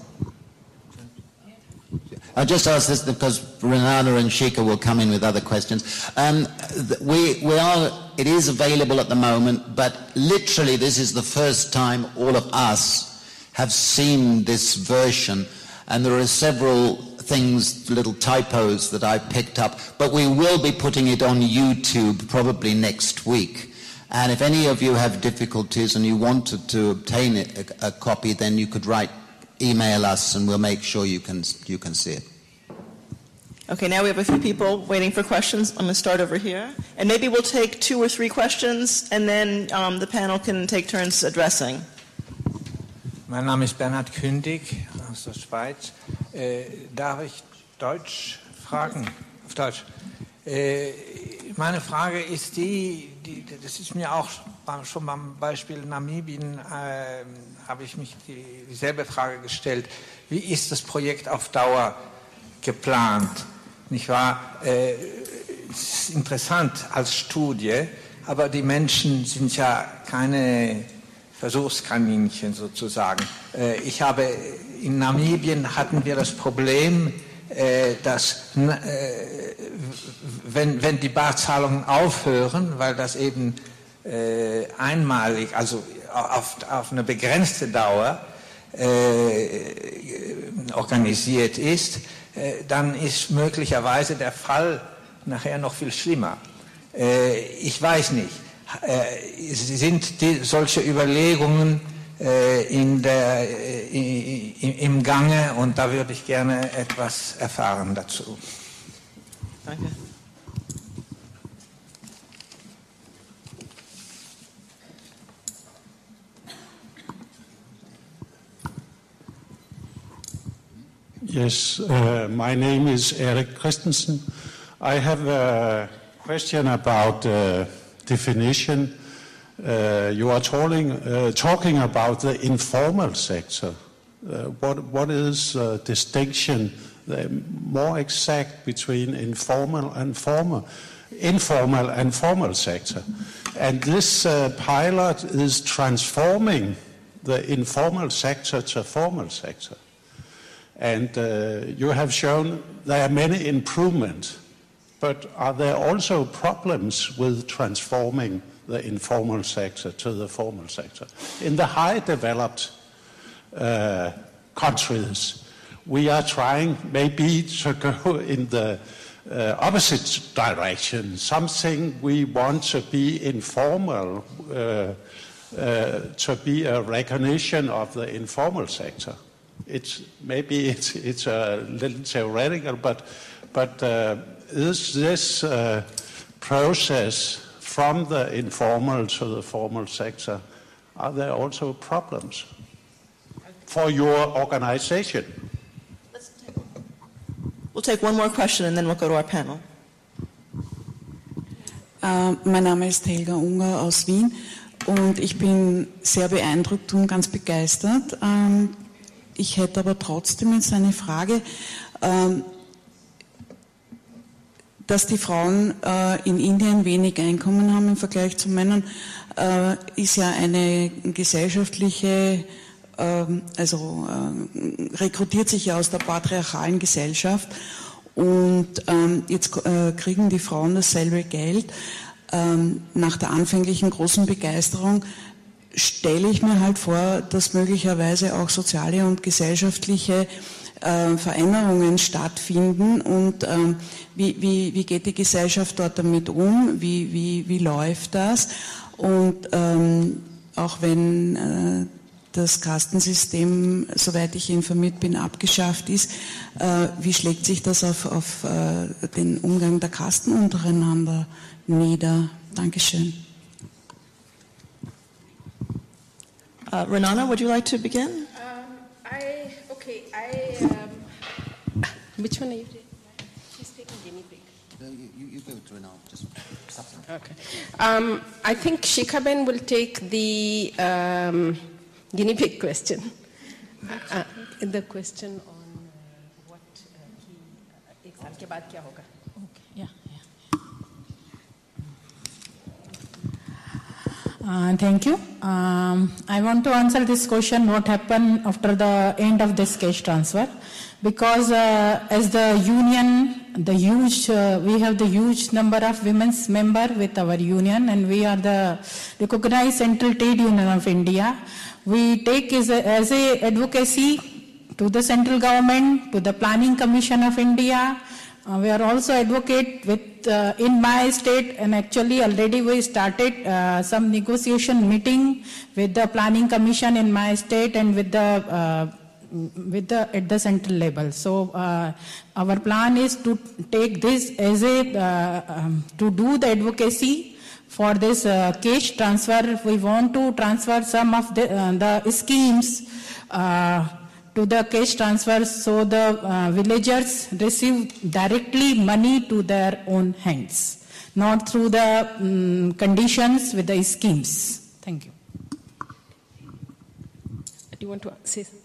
I just ask this because Renata and Shika will come in with other questions. It is available at the moment, but literally this is the first time all of us have seen this version, and there are several things, little typos that I picked up, but we will be putting it on YouTube probably next week. And if any of you have difficulties and you wanted to obtain a copy, then you could email us and we'll make sure you can see it. Okay, now we have a few people waiting for questions. I'm going to start over here. And maybe we'll take 2 or 3 questions, and then the panel can take turns addressing. Mein Name ist Bernhard Kündig aus der Schweiz. Darf ich Deutsch fragen? Auf Deutsch. Meine Frage ist das ist mir auch schon beim Beispiel Namibien, habe ich mich dieselbe Frage gestellt. Wie ist das Projekt auf Dauer geplant? Nicht wahr? Es ist interessant als Studie, aber die Menschen sind ja keine Versuchskaninchen sozusagen. In Namibien hatten wir das Problem, dass wenn die Barzahlungen aufhören, weil das eben einmalig, also auf eine begrenzte Dauer organisiert ist, dann ist möglicherweise der Fall nachher noch viel schlimmer. Ich weiß nicht. Sind solche Überlegungen im Gange, und da würde ich gerne etwas erfahren dazu. Danke. Yes, my name is Erik Christensen. I have a question about definition. You are talking about the informal sector. What is the distinction, more exact, between informal and formal sector? And this pilot is transforming the informal sector to formal sector. And you have shown there are many improvements, but are there also problems with transforming the informal sector to the formal sector? In the high developed countries, we are trying maybe to go in the opposite direction, something we want to be informal, to be a recognition of the informal sector. Maybe it's a little theoretical, but is this process from the informal to the formal sector, are there also problems for your organization? We'll take one more question and then we'll go to our panel. Mein Name ist Helga Unger aus Wien und ich bin sehr beeindruckt und ganz begeistert. Ich hätte aber trotzdem jetzt eine Frage. Dass die Frauen in Indien wenig Einkommen haben im Vergleich zu Männern, ist ja eine gesellschaftliche, rekrutiert sich ja aus der patriarchalen Gesellschaft und jetzt kriegen die Frauen dasselbe Geld. Nach der anfänglichen großen Begeisterung stelle ich mir halt vor, dass möglicherweise auch soziale und gesellschaftliche Veränderungen stattfinden und wie geht die Gesellschaft dort damit um, wie läuft das und auch wenn das Kastensystem, soweit ich informiert bin, abgeschafft ist, wie schlägt sich das auf den Umgang der Kasten untereinander nieder? Dankeschön. Renana, would you like to begin? Which one are you taking? She's taking guinea pig. No, you go to Renana. Just okay. I think Shikhaben will take the guinea pig question. The question on what एक साल के बाद क्या होगा? Okay. Yeah. Thank you. I want to answer this question, what happened after the end of this cash transfer. Because as the union, we have the huge number of women's member with our union, and we are the recognized Central Trade Union of India. We take as a advocacy to the central government, to the Planning Commission of India. We are also advocate with in my state, and actually already we started some negotiation meeting with the Planning Commission in my state and with the at the central level. So our plan is to take this as to do the advocacy for this cash transfer. We want to transfer some of the schemes to the cash transfer, so the villagers receive directly money to their own hands, not through the conditions with the schemes. Thank you. Do you want to say something?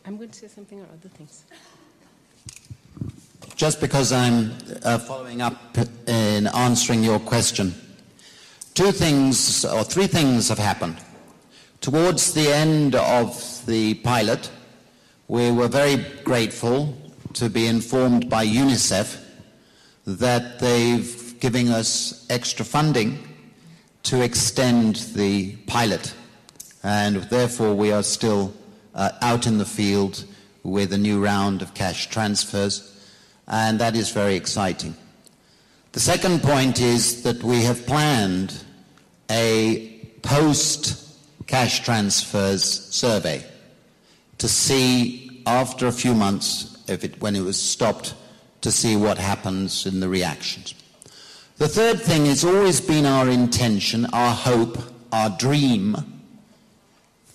I'm going to say something or other things. Just because I'm following up in answering your question, three things have happened. Towards the end of the pilot, we were very grateful to be informed by UNICEF that they've given us extra funding to extend the pilot, and therefore we are still out in the field with a new round of cash transfers, and that is very exciting. The second point is that we have planned a post-cash transfers survey to see, after a few months, when it was stopped, to see what happens in the reactions. The third thing has always been our intention, our hope, our dream,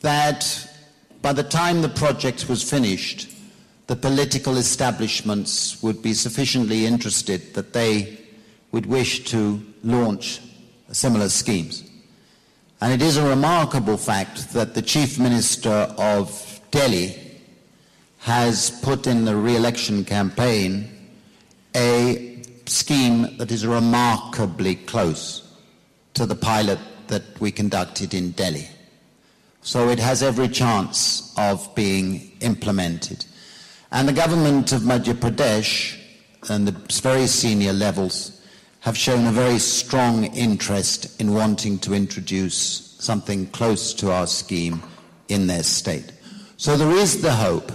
that by the time the project was finished, the political establishments would be sufficiently interested that they would wish to launch similar schemes. And it is a remarkable fact that the Chief Minister of Delhi has put in the re-election campaign a scheme that is remarkably close to the pilot that we conducted in Delhi. So it has every chance of being implemented. And the government of Madhya Pradesh and the very senior levels have shown a very strong interest in wanting to introduce something close to our scheme in their state. So there is the hope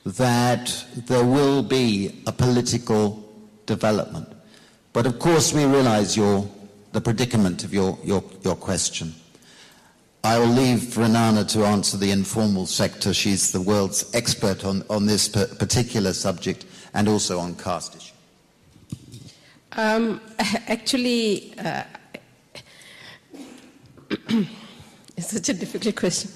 that there will be a political development. But of course we realize the predicament of your question. I will leave Renana to answer the informal sector. She's the world's expert on this particular subject and also on caste issue. Actually, it's such a difficult question.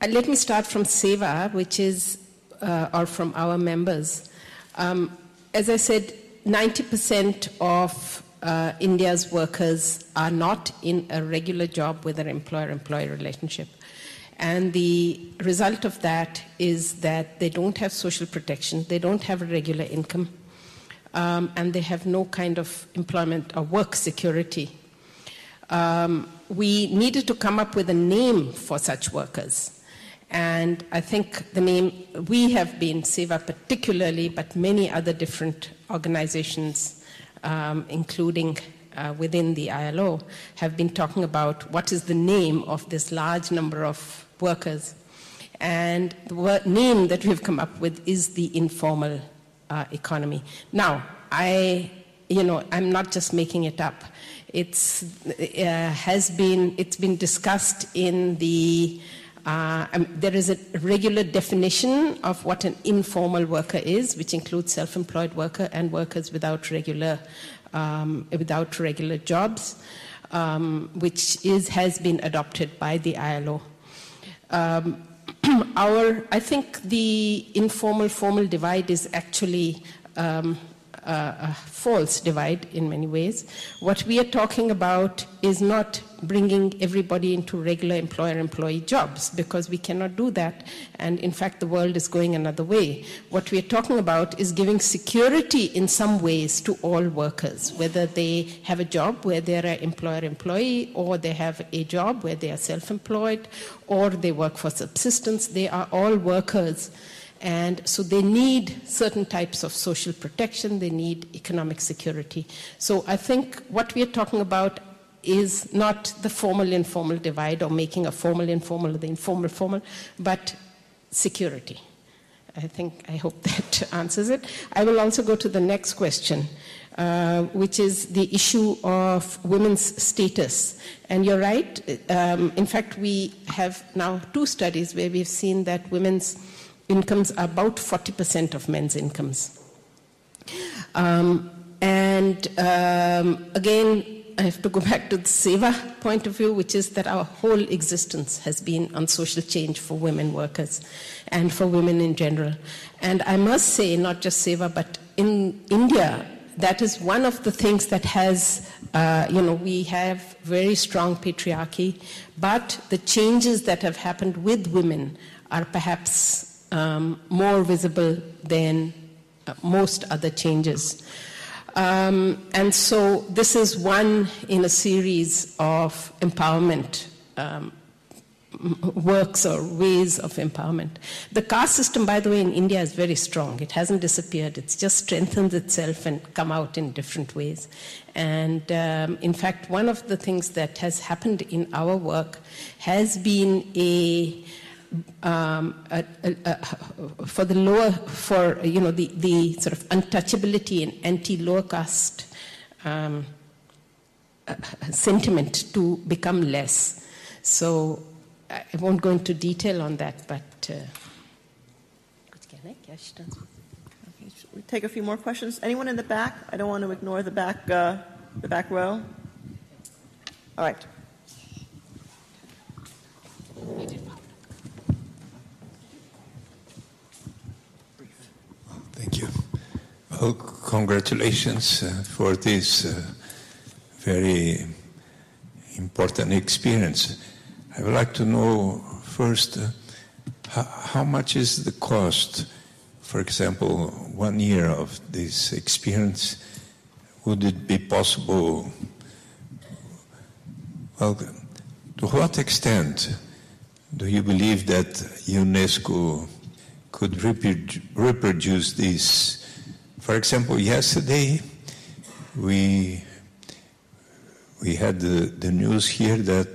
Let me start from SEVA, which is, or from our members. As I said, 90% of India's workers are not in a regular job with an employer-employee relationship. And the result of that is that they don't have social protection, they don't have a regular income, and they have no kind of employment or work security. We needed to come up with a name for such workers. And I think the name, we have been, SEVA particularly, but many other different organizations, including within the ILO, have been talking about what is the name of this large number of workers. And the name that we've come up with is the informal economy. Now, I'm not just making it up. It's been discussed in the there is a regular definition of what an informal worker is, which includes self-employed worker and workers without regular jobs, which has been adopted by the ILO. I think the informal-formal divide is actually a false divide in many ways. What we are talking about is not bringing everybody into regular employer-employee jobs, because we cannot do that, and in fact the world is going another way. What we are talking about is giving security in some ways to all workers, whether they have a job where they're an employer-employee, or they have a job where they are self-employed, or they work for subsistence. They are all workers. And so they need certain types of social protection, they need economic security. So I think what we are talking about is not the formal-informal divide, or making a formal-informal or the informal-formal, but security. I hope that answers it. I will also go to the next question, which is the issue of women's status. And you're right, in fact we have now 2 studies where we've seen that women's incomes are about 40% of men's incomes. Again, I have to go back to the SEVA point of view, which is that our whole existence has been on social change for women workers and for women in general. And I must say, not just SEVA, but in India, that is one of the things that has, we have very strong patriarchy, but the changes that have happened with women are perhaps more visible than most other changes. And so this is one in a series of empowerment works or ways of empowerment. The caste system, by the way, in India is very strong. It hasn't disappeared. It's just strengthened itself and come out in different ways. And in fact, one of the things that has happened in our work has been for the lower, the sort of untouchability and anti-lower caste sentiment to become less. So I won't go into detail on that, but we take a few more questions. Anyone in the back? I don't want to ignore the back row. All right. Thank you. Well, congratulations for this very important experience. I would like to know first how much is the cost, for example, 1 year of this experience, would it be possible, well, to what extent do you believe that UNESCO could reproduce this? For example, yesterday we had the news here that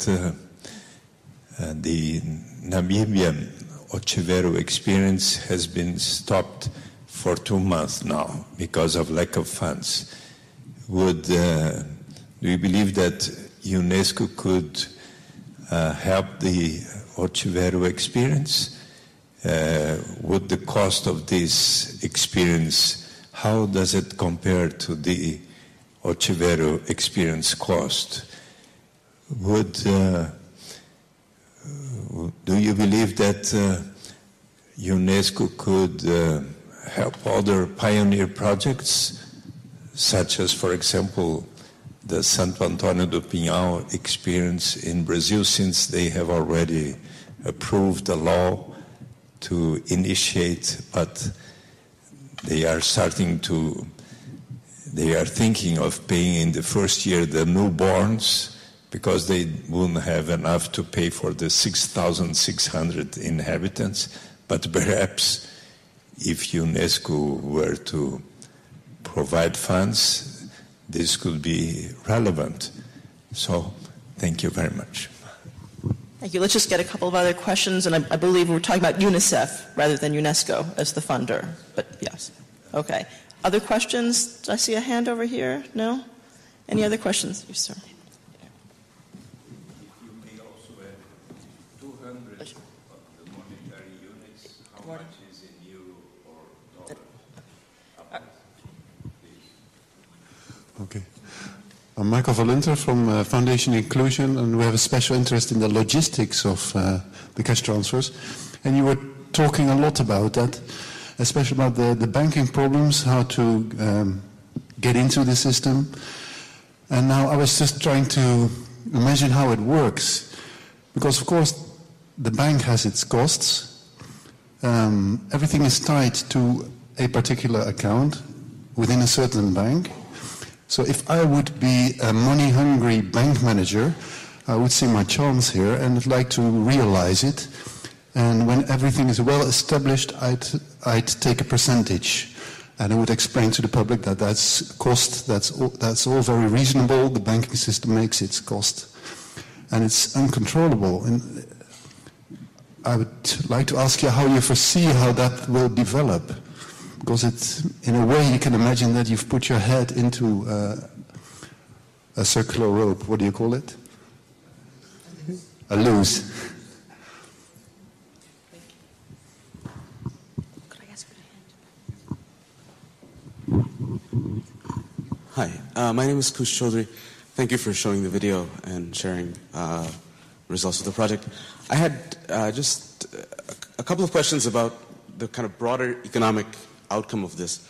the Namibian Ocheveru experience has been stopped for 2 months now because of lack of funds. Do you believe that UNESCO could help the Ocheveru experience? Would the cost of this experience, how does it compare to the Ocheveru experience cost? Do you believe that UNESCO could help other pioneer projects, such as, for example, the Santo Antônio do Pinhal experience in Brazil, since they have already approved a law to initiate, but they are thinking of paying in the first year the newborns, because they wouldn't have enough to pay for the 6,600 inhabitants. But perhaps if UNESCO were to provide funds, this could be relevant. So, thank you very much. Thank you. Let's just get a couple of other questions, and I believe we're talking about UNICEF rather than UNESCO as the funder, but yes. Okay. Other questions? Did I see a hand over here? No? Any other questions? Yes, sir. Okay. I'm Michael Valunter from Foundation Inclusion, and we have a special interest in the logistics of the cash transfers. And you were talking a lot about that, especially about the banking problems, how to get into the system. And now I was just trying to imagine how it works. Because, of course, the bank has its costs. Everything is tied to a particular account within a certain bank. So if I would be a money-hungry bank manager, I would see my chance here and I'd like to realize it. And when everything is well established, I'd take a percentage. And I would explain to the public that that's cost, that's all very reasonable. The banking system makes its cost. And it's uncontrollable. And I would like to ask you how you foresee how that will develop. Because it's, in a way, you can imagine that you've put your head into a circular rope. What do you call it? A loose. Hi, my name is Kush Chaudhry. Thank you for showing the video and sharing results of the project. I had just a couple of questions about the kind of broader economic outcome of this.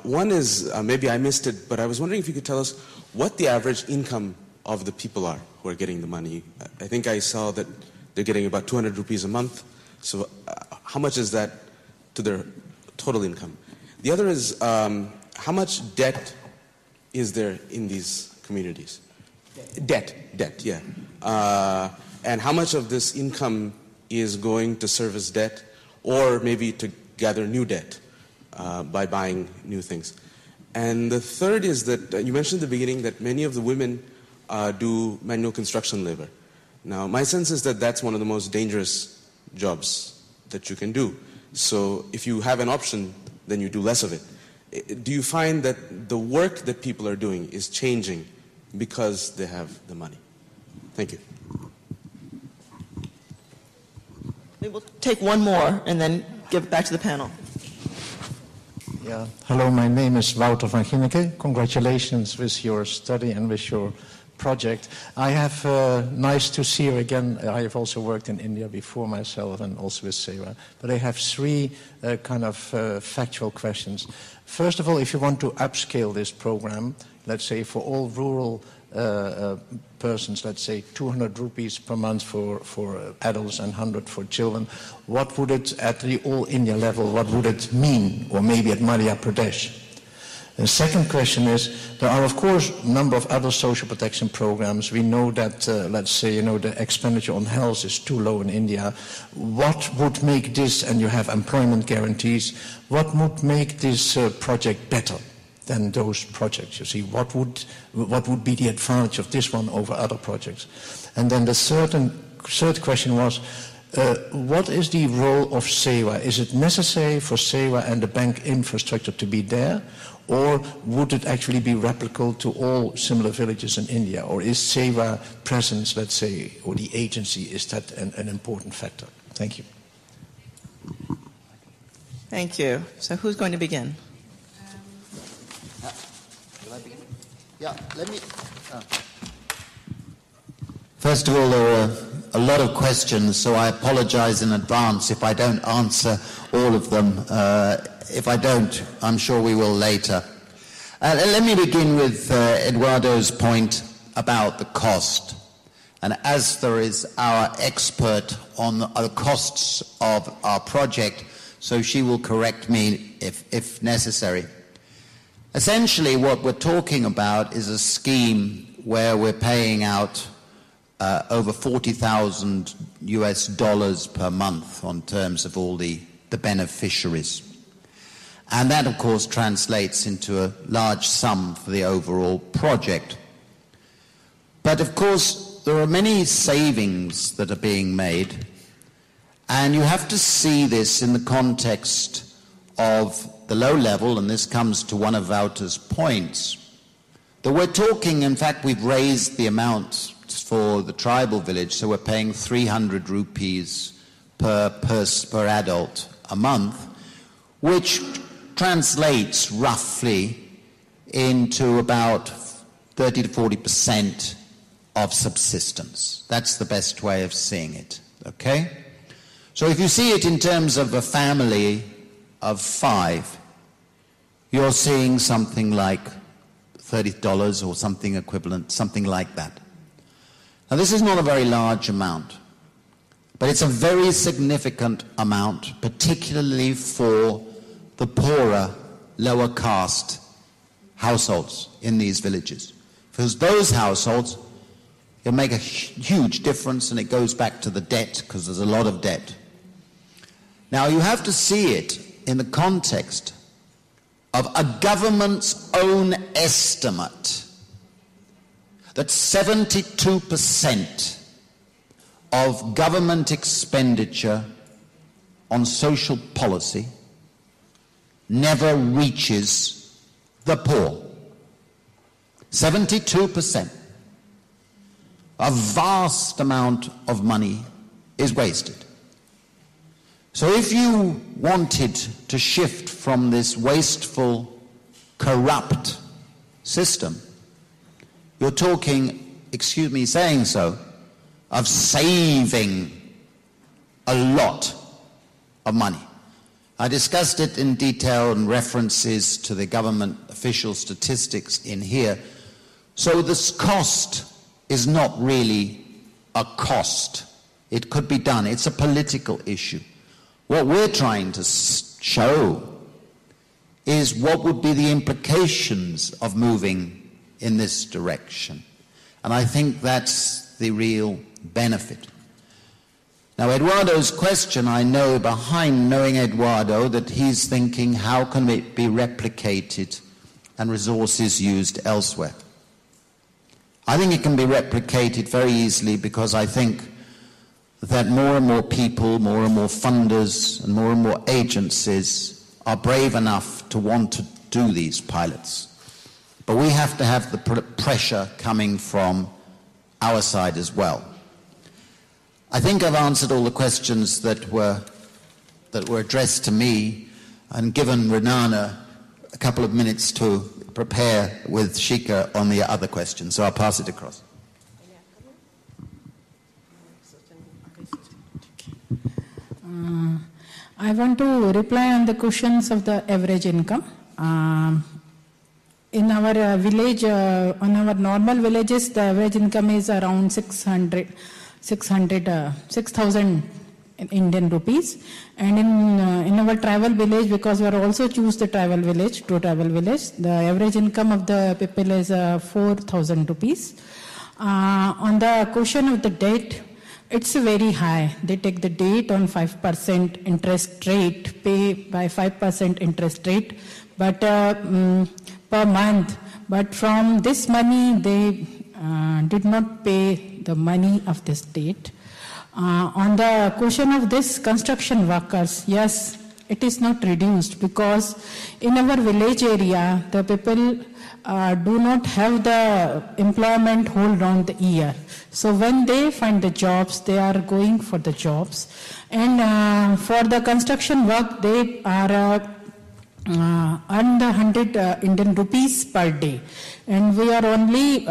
One is, maybe I missed it, but I was wondering if you could tell us what the average income of the people are who are getting the money. I think I saw that they're getting about 200 rupees a month. So how much is that to their total income? The other is, how much debt is there in these communities? Debt, yeah. And how much of this income is going to service debt, or maybe to gather new debt by buying new things? And the third is that you mentioned at the beginning that many of the women do manual construction labor. Now, my sense is that that's one of the most dangerous jobs that you can do. So if you have an option, then you do less of it. Do you find that the work that people are doing is changing because they have the money? Thank you. We will take one more and then give it back to the panel. Yeah. Hello, my name is Wouter van Ginneke. Congratulations with your study and with your project. I have, nice to see you again. I have also worked in India before myself and also with Sarah. But I have three kind of factual questions. First of all, if you want to upscale this program, let's say for all rural persons, let's say 200 rupees per month for adults and 100 for children, what would it, at the all India level, what would it mean, or maybe at Madhya Pradesh? The second question is, there are of course a number of other social protection programs. We know that, let's say, the expenditure on health is too low in India. What would make this, and you have employment guarantees, what would make this project better than those projects? You see, what would be the advantage of this one over other projects? And then the third question was, what is the role of SEWA? Is it necessary for SEWA and the bank infrastructure to be there? Or would it actually be replicable to all similar villages in India? Or is SEWA presence, let's say, or the agency, is that an important factor? Thank you. Thank you. So who's going to begin? Will I begin? Yeah, let me... First of all, there are a lot of questions, so I apologize in advance if I don't answer all of them. If I don't, I'm sure we will later. Let me begin with Eduardo's point about the cost. And as there is our expert on the costs of our project, so she will correct me if necessary. Essentially, what we're talking about is a scheme where we're paying out over $40,000 US per month on terms of all the beneficiaries. And that, of course, translates into a large sum for the overall project. But, of course, there are many savings that are being made, and you have to see this in the context of the low level, and this comes to one of Wouter's points, that we're talking, in fact, we've raised the amount for the tribal village, so we're paying 300 rupees per adult a month, which translates roughly into about 30 to 40% of subsistence. That's the best way of seeing it, okay? So if you see it in terms of a family of 5, you're seeing something like $30 or something equivalent, something like that. Now this is not a very large amount, but it's a very significant amount, particularly for the poorer, lower caste households in these villages. Because those households, it'll make a huge difference, and it goes back to the debt, because there's a lot of debt. Now you have to see it in the context of a government's own estimate that 72% of government expenditure on social policy never reaches the poor. 72%. A vast amount of money is wasted. So if you wanted to shift from this wasteful, corrupt system, you're talking, excuse me saying so, of saving a lot of money. I discussed it in detail and references to the government official statistics in here. So this cost is not really a cost. It could be done. It's a political issue. What we're trying to show is what would be the implications of moving in this direction. And I think that's the real benefit. Now, Eduardo's question, I know behind knowing Eduardo that he's thinking, how can it be replicated and resources used elsewhere? I think it can be replicated very easily, because I think that more and more people, more and more funders, and more agencies are brave enough to want to do these pilots. But we have to have the pressure coming from our side as well. I think I've answered all the questions that were addressed to me, and given Renana a couple of minutes to prepare with Shika on the other questions, so I'll pass it across. I want to reply on the questions of the average income. in our village, on our normal villages, the average income is around 6,000 Indian rupees. And in our tribal village, because we are also choose the tribal village, the average income of the people is 4,000 rupees. On the question of the debt, it's very high. They take the debt on 5% interest rate, pay by 5% interest rate, but per month. But from this money, they did not pay the money of this debt. On the question of this construction workers, yes, it is not reduced because in our village area, the people do not have the employment whole round the year. So when they find the jobs, they are going for the jobs. And for the construction work, they are earn the 100 Indian rupees per day. And we are only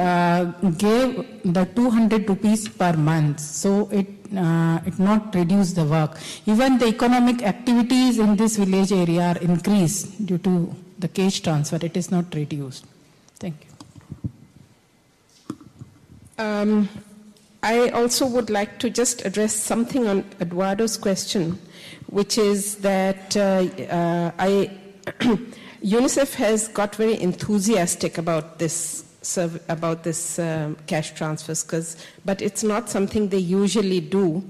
gave the 200 rupees per month. So it not reduce the work. Even the economic activities in this village area are increased due to the cash transfer. It is not reduced. Thank you. I also would like to just address something on Eduardo's question, which is that UNICEF has got very enthusiastic about this cash transfers, but it's not something they usually do.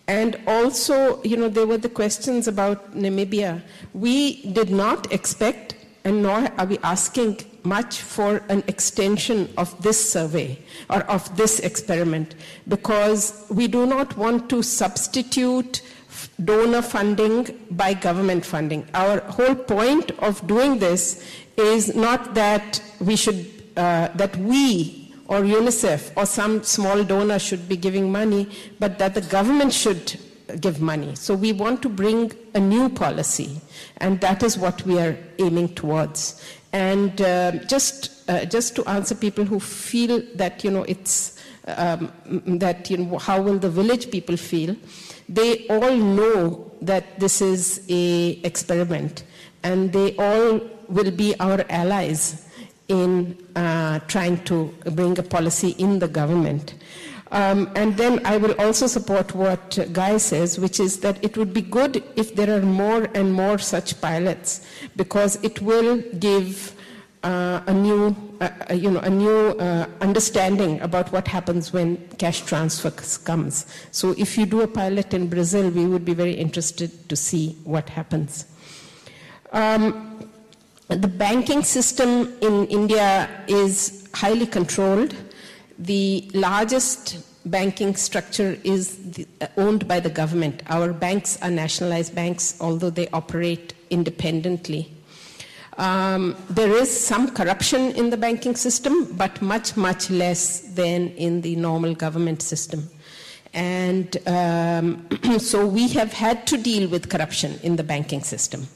And also, there were the questions about Namibia. We did not expect, and nor are we asking much for an extension of this survey or of this experiment, because we do not want to substitute donor funding by government funding. Our whole point of doing this is not that we should, that we or UNICEF or some small donor should be giving money, but that the government should give money. So we want to bring a new policy, and that is what we are aiming towards. And just to answer people who feel that, it's, that, how will the village people feel? They all know that this is an experiment, and they all will be our allies in trying to bring a policy in the government. And then I will also support what Guy says, which is that it would be good if there are more and more such pilots, because it will give a new understanding about what happens when cash transfer comes. So if you do a pilot in Brazil, we would be very interested to see what happens. The banking system in India is highly controlled. The largest banking structure is owned by the government. Our banks are nationalized banks, although they operate independently. There is some corruption in the banking system, but much, much less than in the normal government system. And so we have had to deal with corruption in the banking system.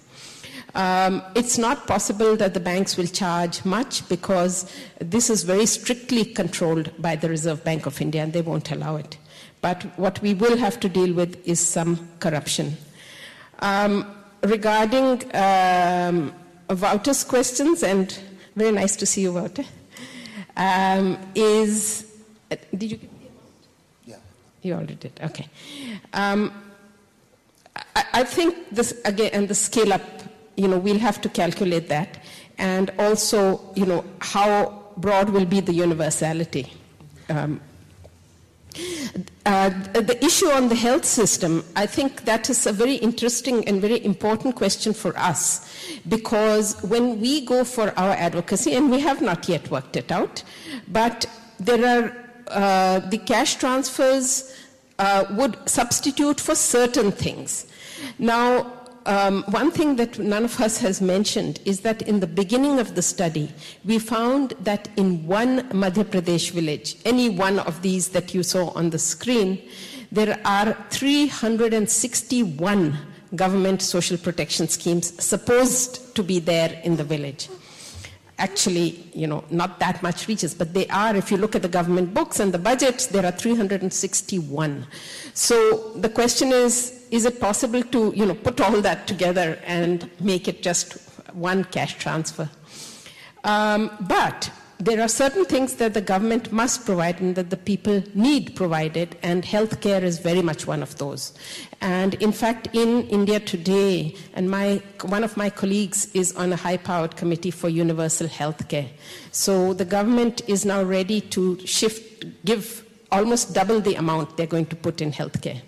It's not possible that the banks will charge much, because this is very strictly controlled by the Reserve Bank of India, and they won't allow it. But what we will have to deal with is some corruption. Regarding Wouter's questions, and very nice to see you, Wouter, did you give me a moment? Yeah. You already did, okay. I think this, again, and the scale up, we'll have to calculate that. And also, how broad will be the universality. The issue on the health system, I think that is a very interesting and very important question for us, because when we go for our advocacy, and we have not yet worked it out, but there are the cash transfers would substitute for certain things. Now, one thing that none of us has mentioned is that in the beginning of the study, we found that in one Madhya Pradesh village, any one of these that you saw on the screen, there are 361 government social protection schemes supposed to be there in the village. Actually, not that much reaches, but they are. If you look at the government books and the budgets, there are 361. So the question is it possible to, put all that together and make it just one cash transfer? But there are certain things that the government must provide and that the people need provided, and healthcare is very much one of those. And in fact, in India today, and one of my colleagues is on a high-powered committee for universal healthcare. So the government is now ready to give almost double the amount they're going to put in healthcare.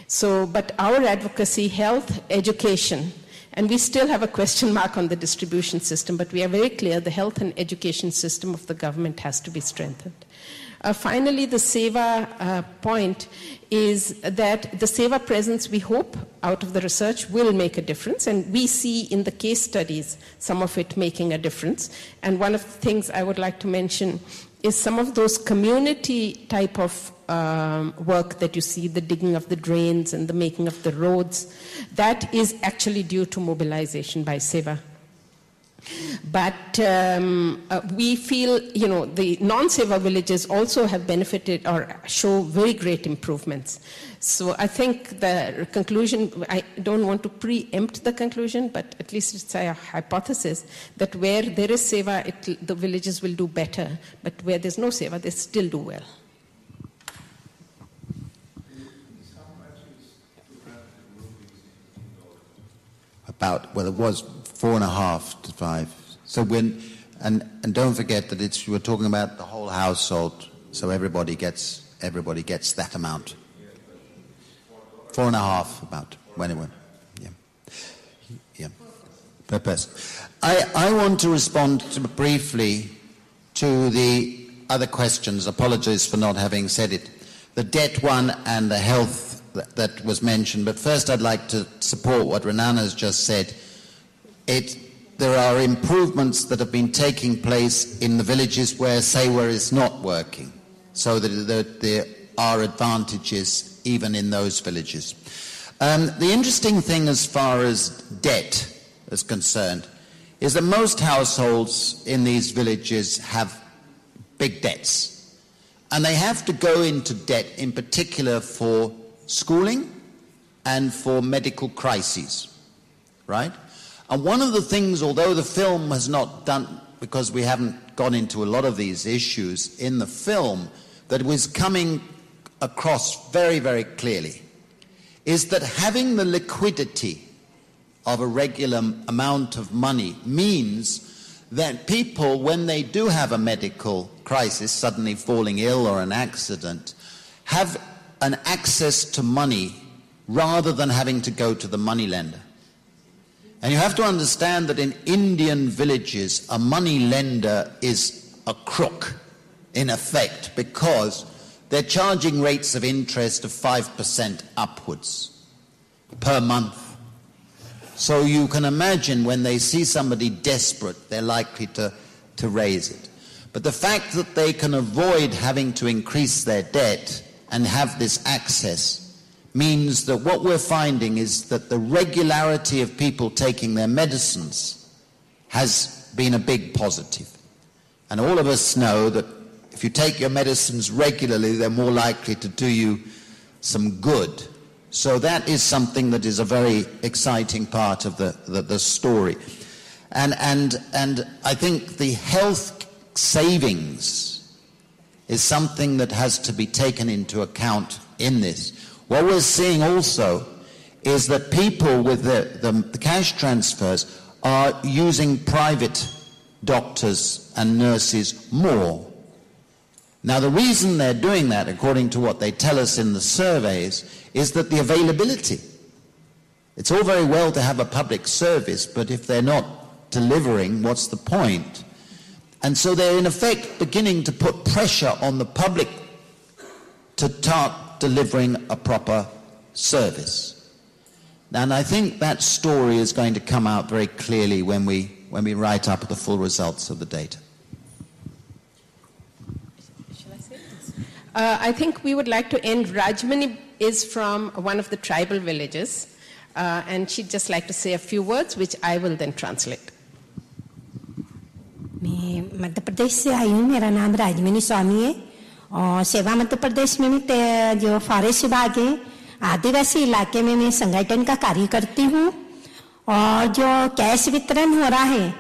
So, but our advocacy, health, education, and we still have a question mark on the distribution system, but we are very clear the health and education system of the government has to be strengthened. Finally, the SEWA point is that the SEWA presence, we hope, out of the research will make a difference, and we see in the case studies some of it making a difference. And one of the things I would like to mention is some of those community type of work that you see, the digging of the drains and the making of the roads, that is actually due to mobilization by SEWA. But we feel, the non-SEWA villages also have benefited or show very great improvements. So I think the conclusion, I don't want to preempt the conclusion, but at least it's a hypothesis that where there is SEWA, the villages will do better, but where there's no SEWA, they still do well. Well, it was 4.5 to 5. So and don't forget that we're talking about the whole household, so everybody gets that amount. 4.5 about anyway. Yeah. Per person. I want to respond briefly to the other questions. Apologies for not having said it. The debt one and the health that was mentioned, but first I'd like to support what Renana has just said. There are improvements that have been taking place in the villages where SEWA is not working, so that there are advantages even in those villages. The interesting thing as far as debt is concerned is that most households in these villages have big debts, and they have to go into debt in particular for schooling and for medical crises, right? And one of the things, although the film has not done, because we haven't gone into a lot of these issues in the film, that was coming across very, very clearly, is that having the liquidity of a regular amount of money means that people, when they do have a medical crisis, suddenly falling ill or an accident, have an access to money rather than having to go to the moneylender. And you have to understand that in Indian villages, a moneylender is a crook, in effect, because they're charging rates of interest of 5% upwards per month. So you can imagine when they see somebody desperate, they're likely to raise it. But the fact that they can avoid having to increase their debt and have this access means that what we're finding is that the regularity of people taking their medicines has been a big positive. And all of us know that if you take your medicines regularly, they're more likely to do you some good. So that is something that is a very exciting part of the story. And I think the health savings is something that has to be taken into account in this. What we're seeing also is that people with the cash transfers are using private doctors and nurses more. Now, the reason they're doing that, according to what they tell us in the surveys, is that the availability. It's all very well to have a public service, but if they're not delivering, what's the point? And so they're in effect beginning to put pressure on the public to start delivering a proper service. And I think that story is going to come out very clearly when we write up the full results of the data. I think we would like to end. Rajmani is from one of the tribal villages, and she'd just like to say a few words, which I will then translate. मैं मध्य प्रदेश से आई हूँ. मेरा नाम राजमनी स्वामी है और सेवा मध्य प्रदेश में भी जो फॉरेस्ट विभाग है आदिवासी इलाके में मैं संगठन का कार्य करती हूँ. और जो कैश वितरण हो रहा है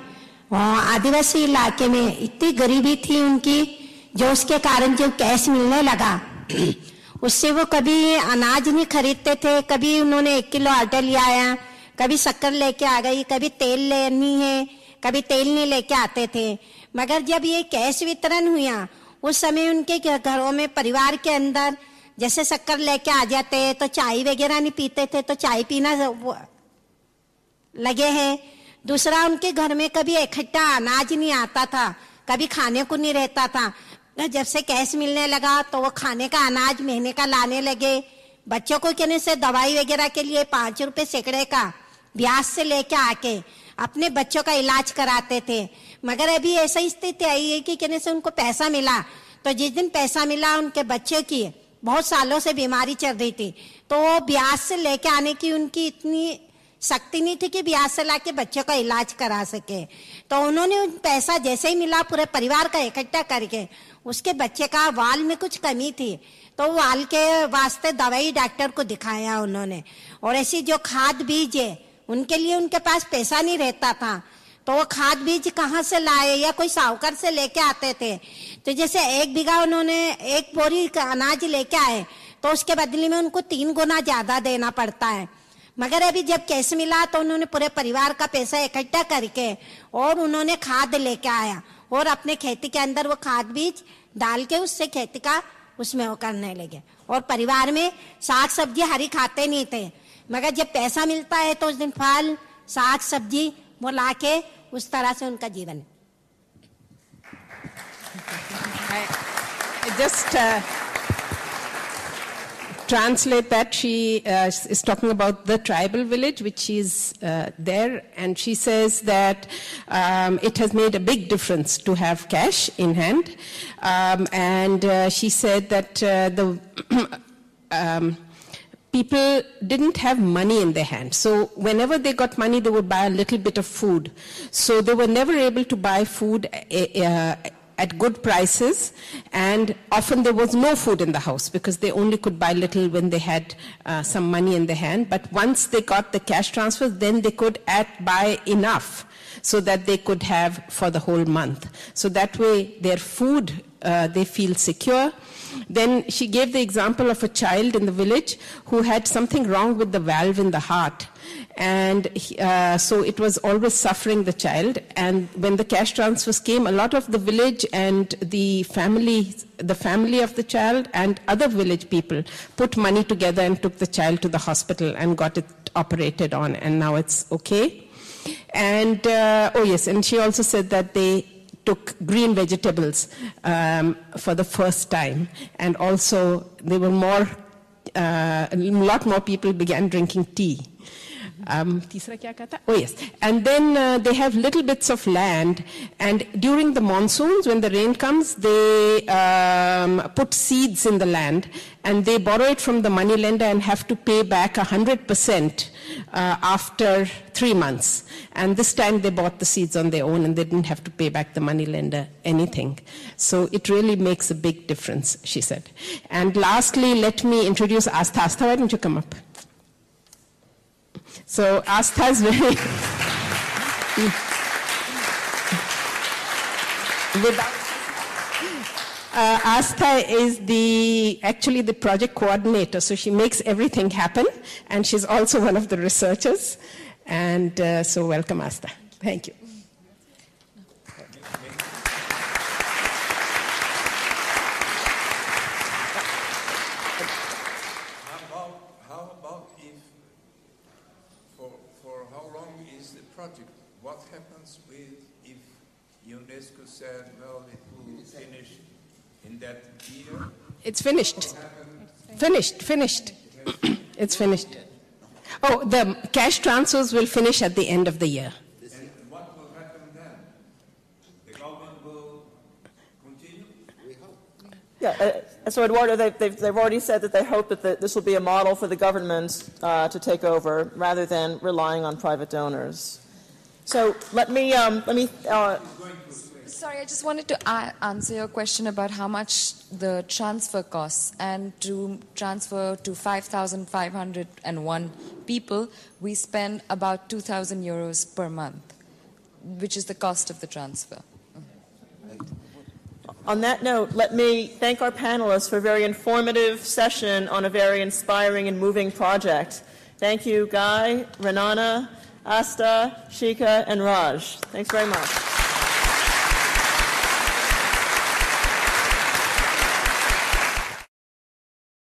आदिवासी इलाके में इतनी गरीबी थी उनकी, जो उसके कारण जो कैश मिलने लगा उससे वो कभी अनाज नहीं खरीदते थे, कभी उन्होंने 1 किलो आटा ले आया, कभी शक्कर लेके आ गई, कभी तेल लेनी है, कभी तेल नहीं लेके आते थे। मगर जब ये कैश वितरण हुआ उस समय उनके घरों में परिवार के अंदर जैसे शक्कर लेके आ जाते तो चाय वगैरह नहीं पीते थे, तो चाय पीना लगे हैं। दूसरा, उनके घर में कभी इकट्ठा अनाज नहीं आता था, कभी खाने को नहीं रहता था। जब से कैश मिलने लगा तो वो खाने का अनाज महीने का लाने लगे। बच्चों को कहने से दवाई वगैरह के लिए 5 रुपए सैकड़े का ब्याज से लेके आके अपने बच्चों का इलाज कराते थे। मगर अभी ऐसा स्थिति आई है कि कहने से उनको पैसा मिला, तो जिस दिन पैसा मिला उनके बच्चे की बहुत सालों से बीमारी चल रही थी, तो वो ब्याज से लेके आने की उनकी इतनी शक्ति नहीं थी कि ब्याज से लाके बच्चों का इलाज करा सके। तो उन्होंने पैसा जैसे ही मिला पूरे परिवार का इकट्ठा करके, उसके बच्चे का वाल में कुछ कमी थी तो वाल के वास्ते दवाई डॉक्टर को दिखाया उन्होंने। और ऐसी जो खाद बीज है उनके लिए उनके पास पैसा नहीं रहता था, तो वो खाद बीज कहाँ से लाए या कोई साहूकार से लेके आते थे। तो जैसे 1 बीघा उन्होंने 1 बोरी का अनाज लेके आए तो उसके बदले में उनको 3 गुना ज्यादा देना पड़ता है। मगर अभी जब कैश मिला तो उन्होंने पूरे परिवार का पैसा इकट्ठा करके और उन्होंने खाद लेके आया और अपने खेती के अंदर वो खाद बीज डाल के उससे खेती का उसमें वो करने लगे। और परिवार में साग सब्जी हरी खाते नहीं थे, मगर जब पैसा मिलता है तो उस दिन फल साग सब्जी वो लाके उस तरह से उनका जीवन। Just translate that. She is talking about the tribal village, which is there, and she says that it has made a big difference to have cash in hand, and she said that the people didn't have money in their hand. So whenever they got money, they would buy a little bit of food. So they were never able to buy food at good prices, and often there was no food in the house because they only could buy little when they had some money in their hand. But once they got the cash transfers, then they could buy enough so that they could have for the whole month. So that way their food, they feel secure. Then she gave the example of a child in the village who had something wrong with the valve in the heart. And so it was always suffering the child. And when the cash transfers came, a lot of the village and the family of the child and other village people put money together and took the child to the hospital and got it operated on. And now it's okay. And, oh yes, and she also said that they took green vegetables for the first time. And also there were a lot more people began drinking tea. तीसरा क्या कहता? Oh yes. And then they have little bits of land, and during the monsoons, when the rain comes, they put seeds in the land, and they borrow it from the money lender and have to pay back 100% after 3 months. And this time they bought the seeds on their own and they didn't have to pay back the money lender anything. So it really makes a big difference, she said. And lastly, let me introduce Astha. Astha, why don't you come up? So Astha is very... Astha is actually the project coordinator, so she makes everything happen, and she's also one of the researchers. And so welcome, Astha. Thank you. How about if, for how long is the project? What happens if UNESCO said, well, it will finish in that year? It's finished. Finished. It's finished. Oh, the cash transfers will finish at the end of the year. And what will happen then? The government will continue? We hope. Yeah, so Eduardo, they've already said that they hope that this will be a model for the government to take over rather than relying on private donors. So let me Sorry, I just wanted to answer your question about how much the transfer costs. And to transfer to 5,501 people, we spend about 2,000 euros per month. which is the cost of the transfer. On that note, let me thank our panelists for a very informative session on a very inspiring and moving project. Thank you, Guy, Renana, Asta, Shika, and Raj. Thanks very much.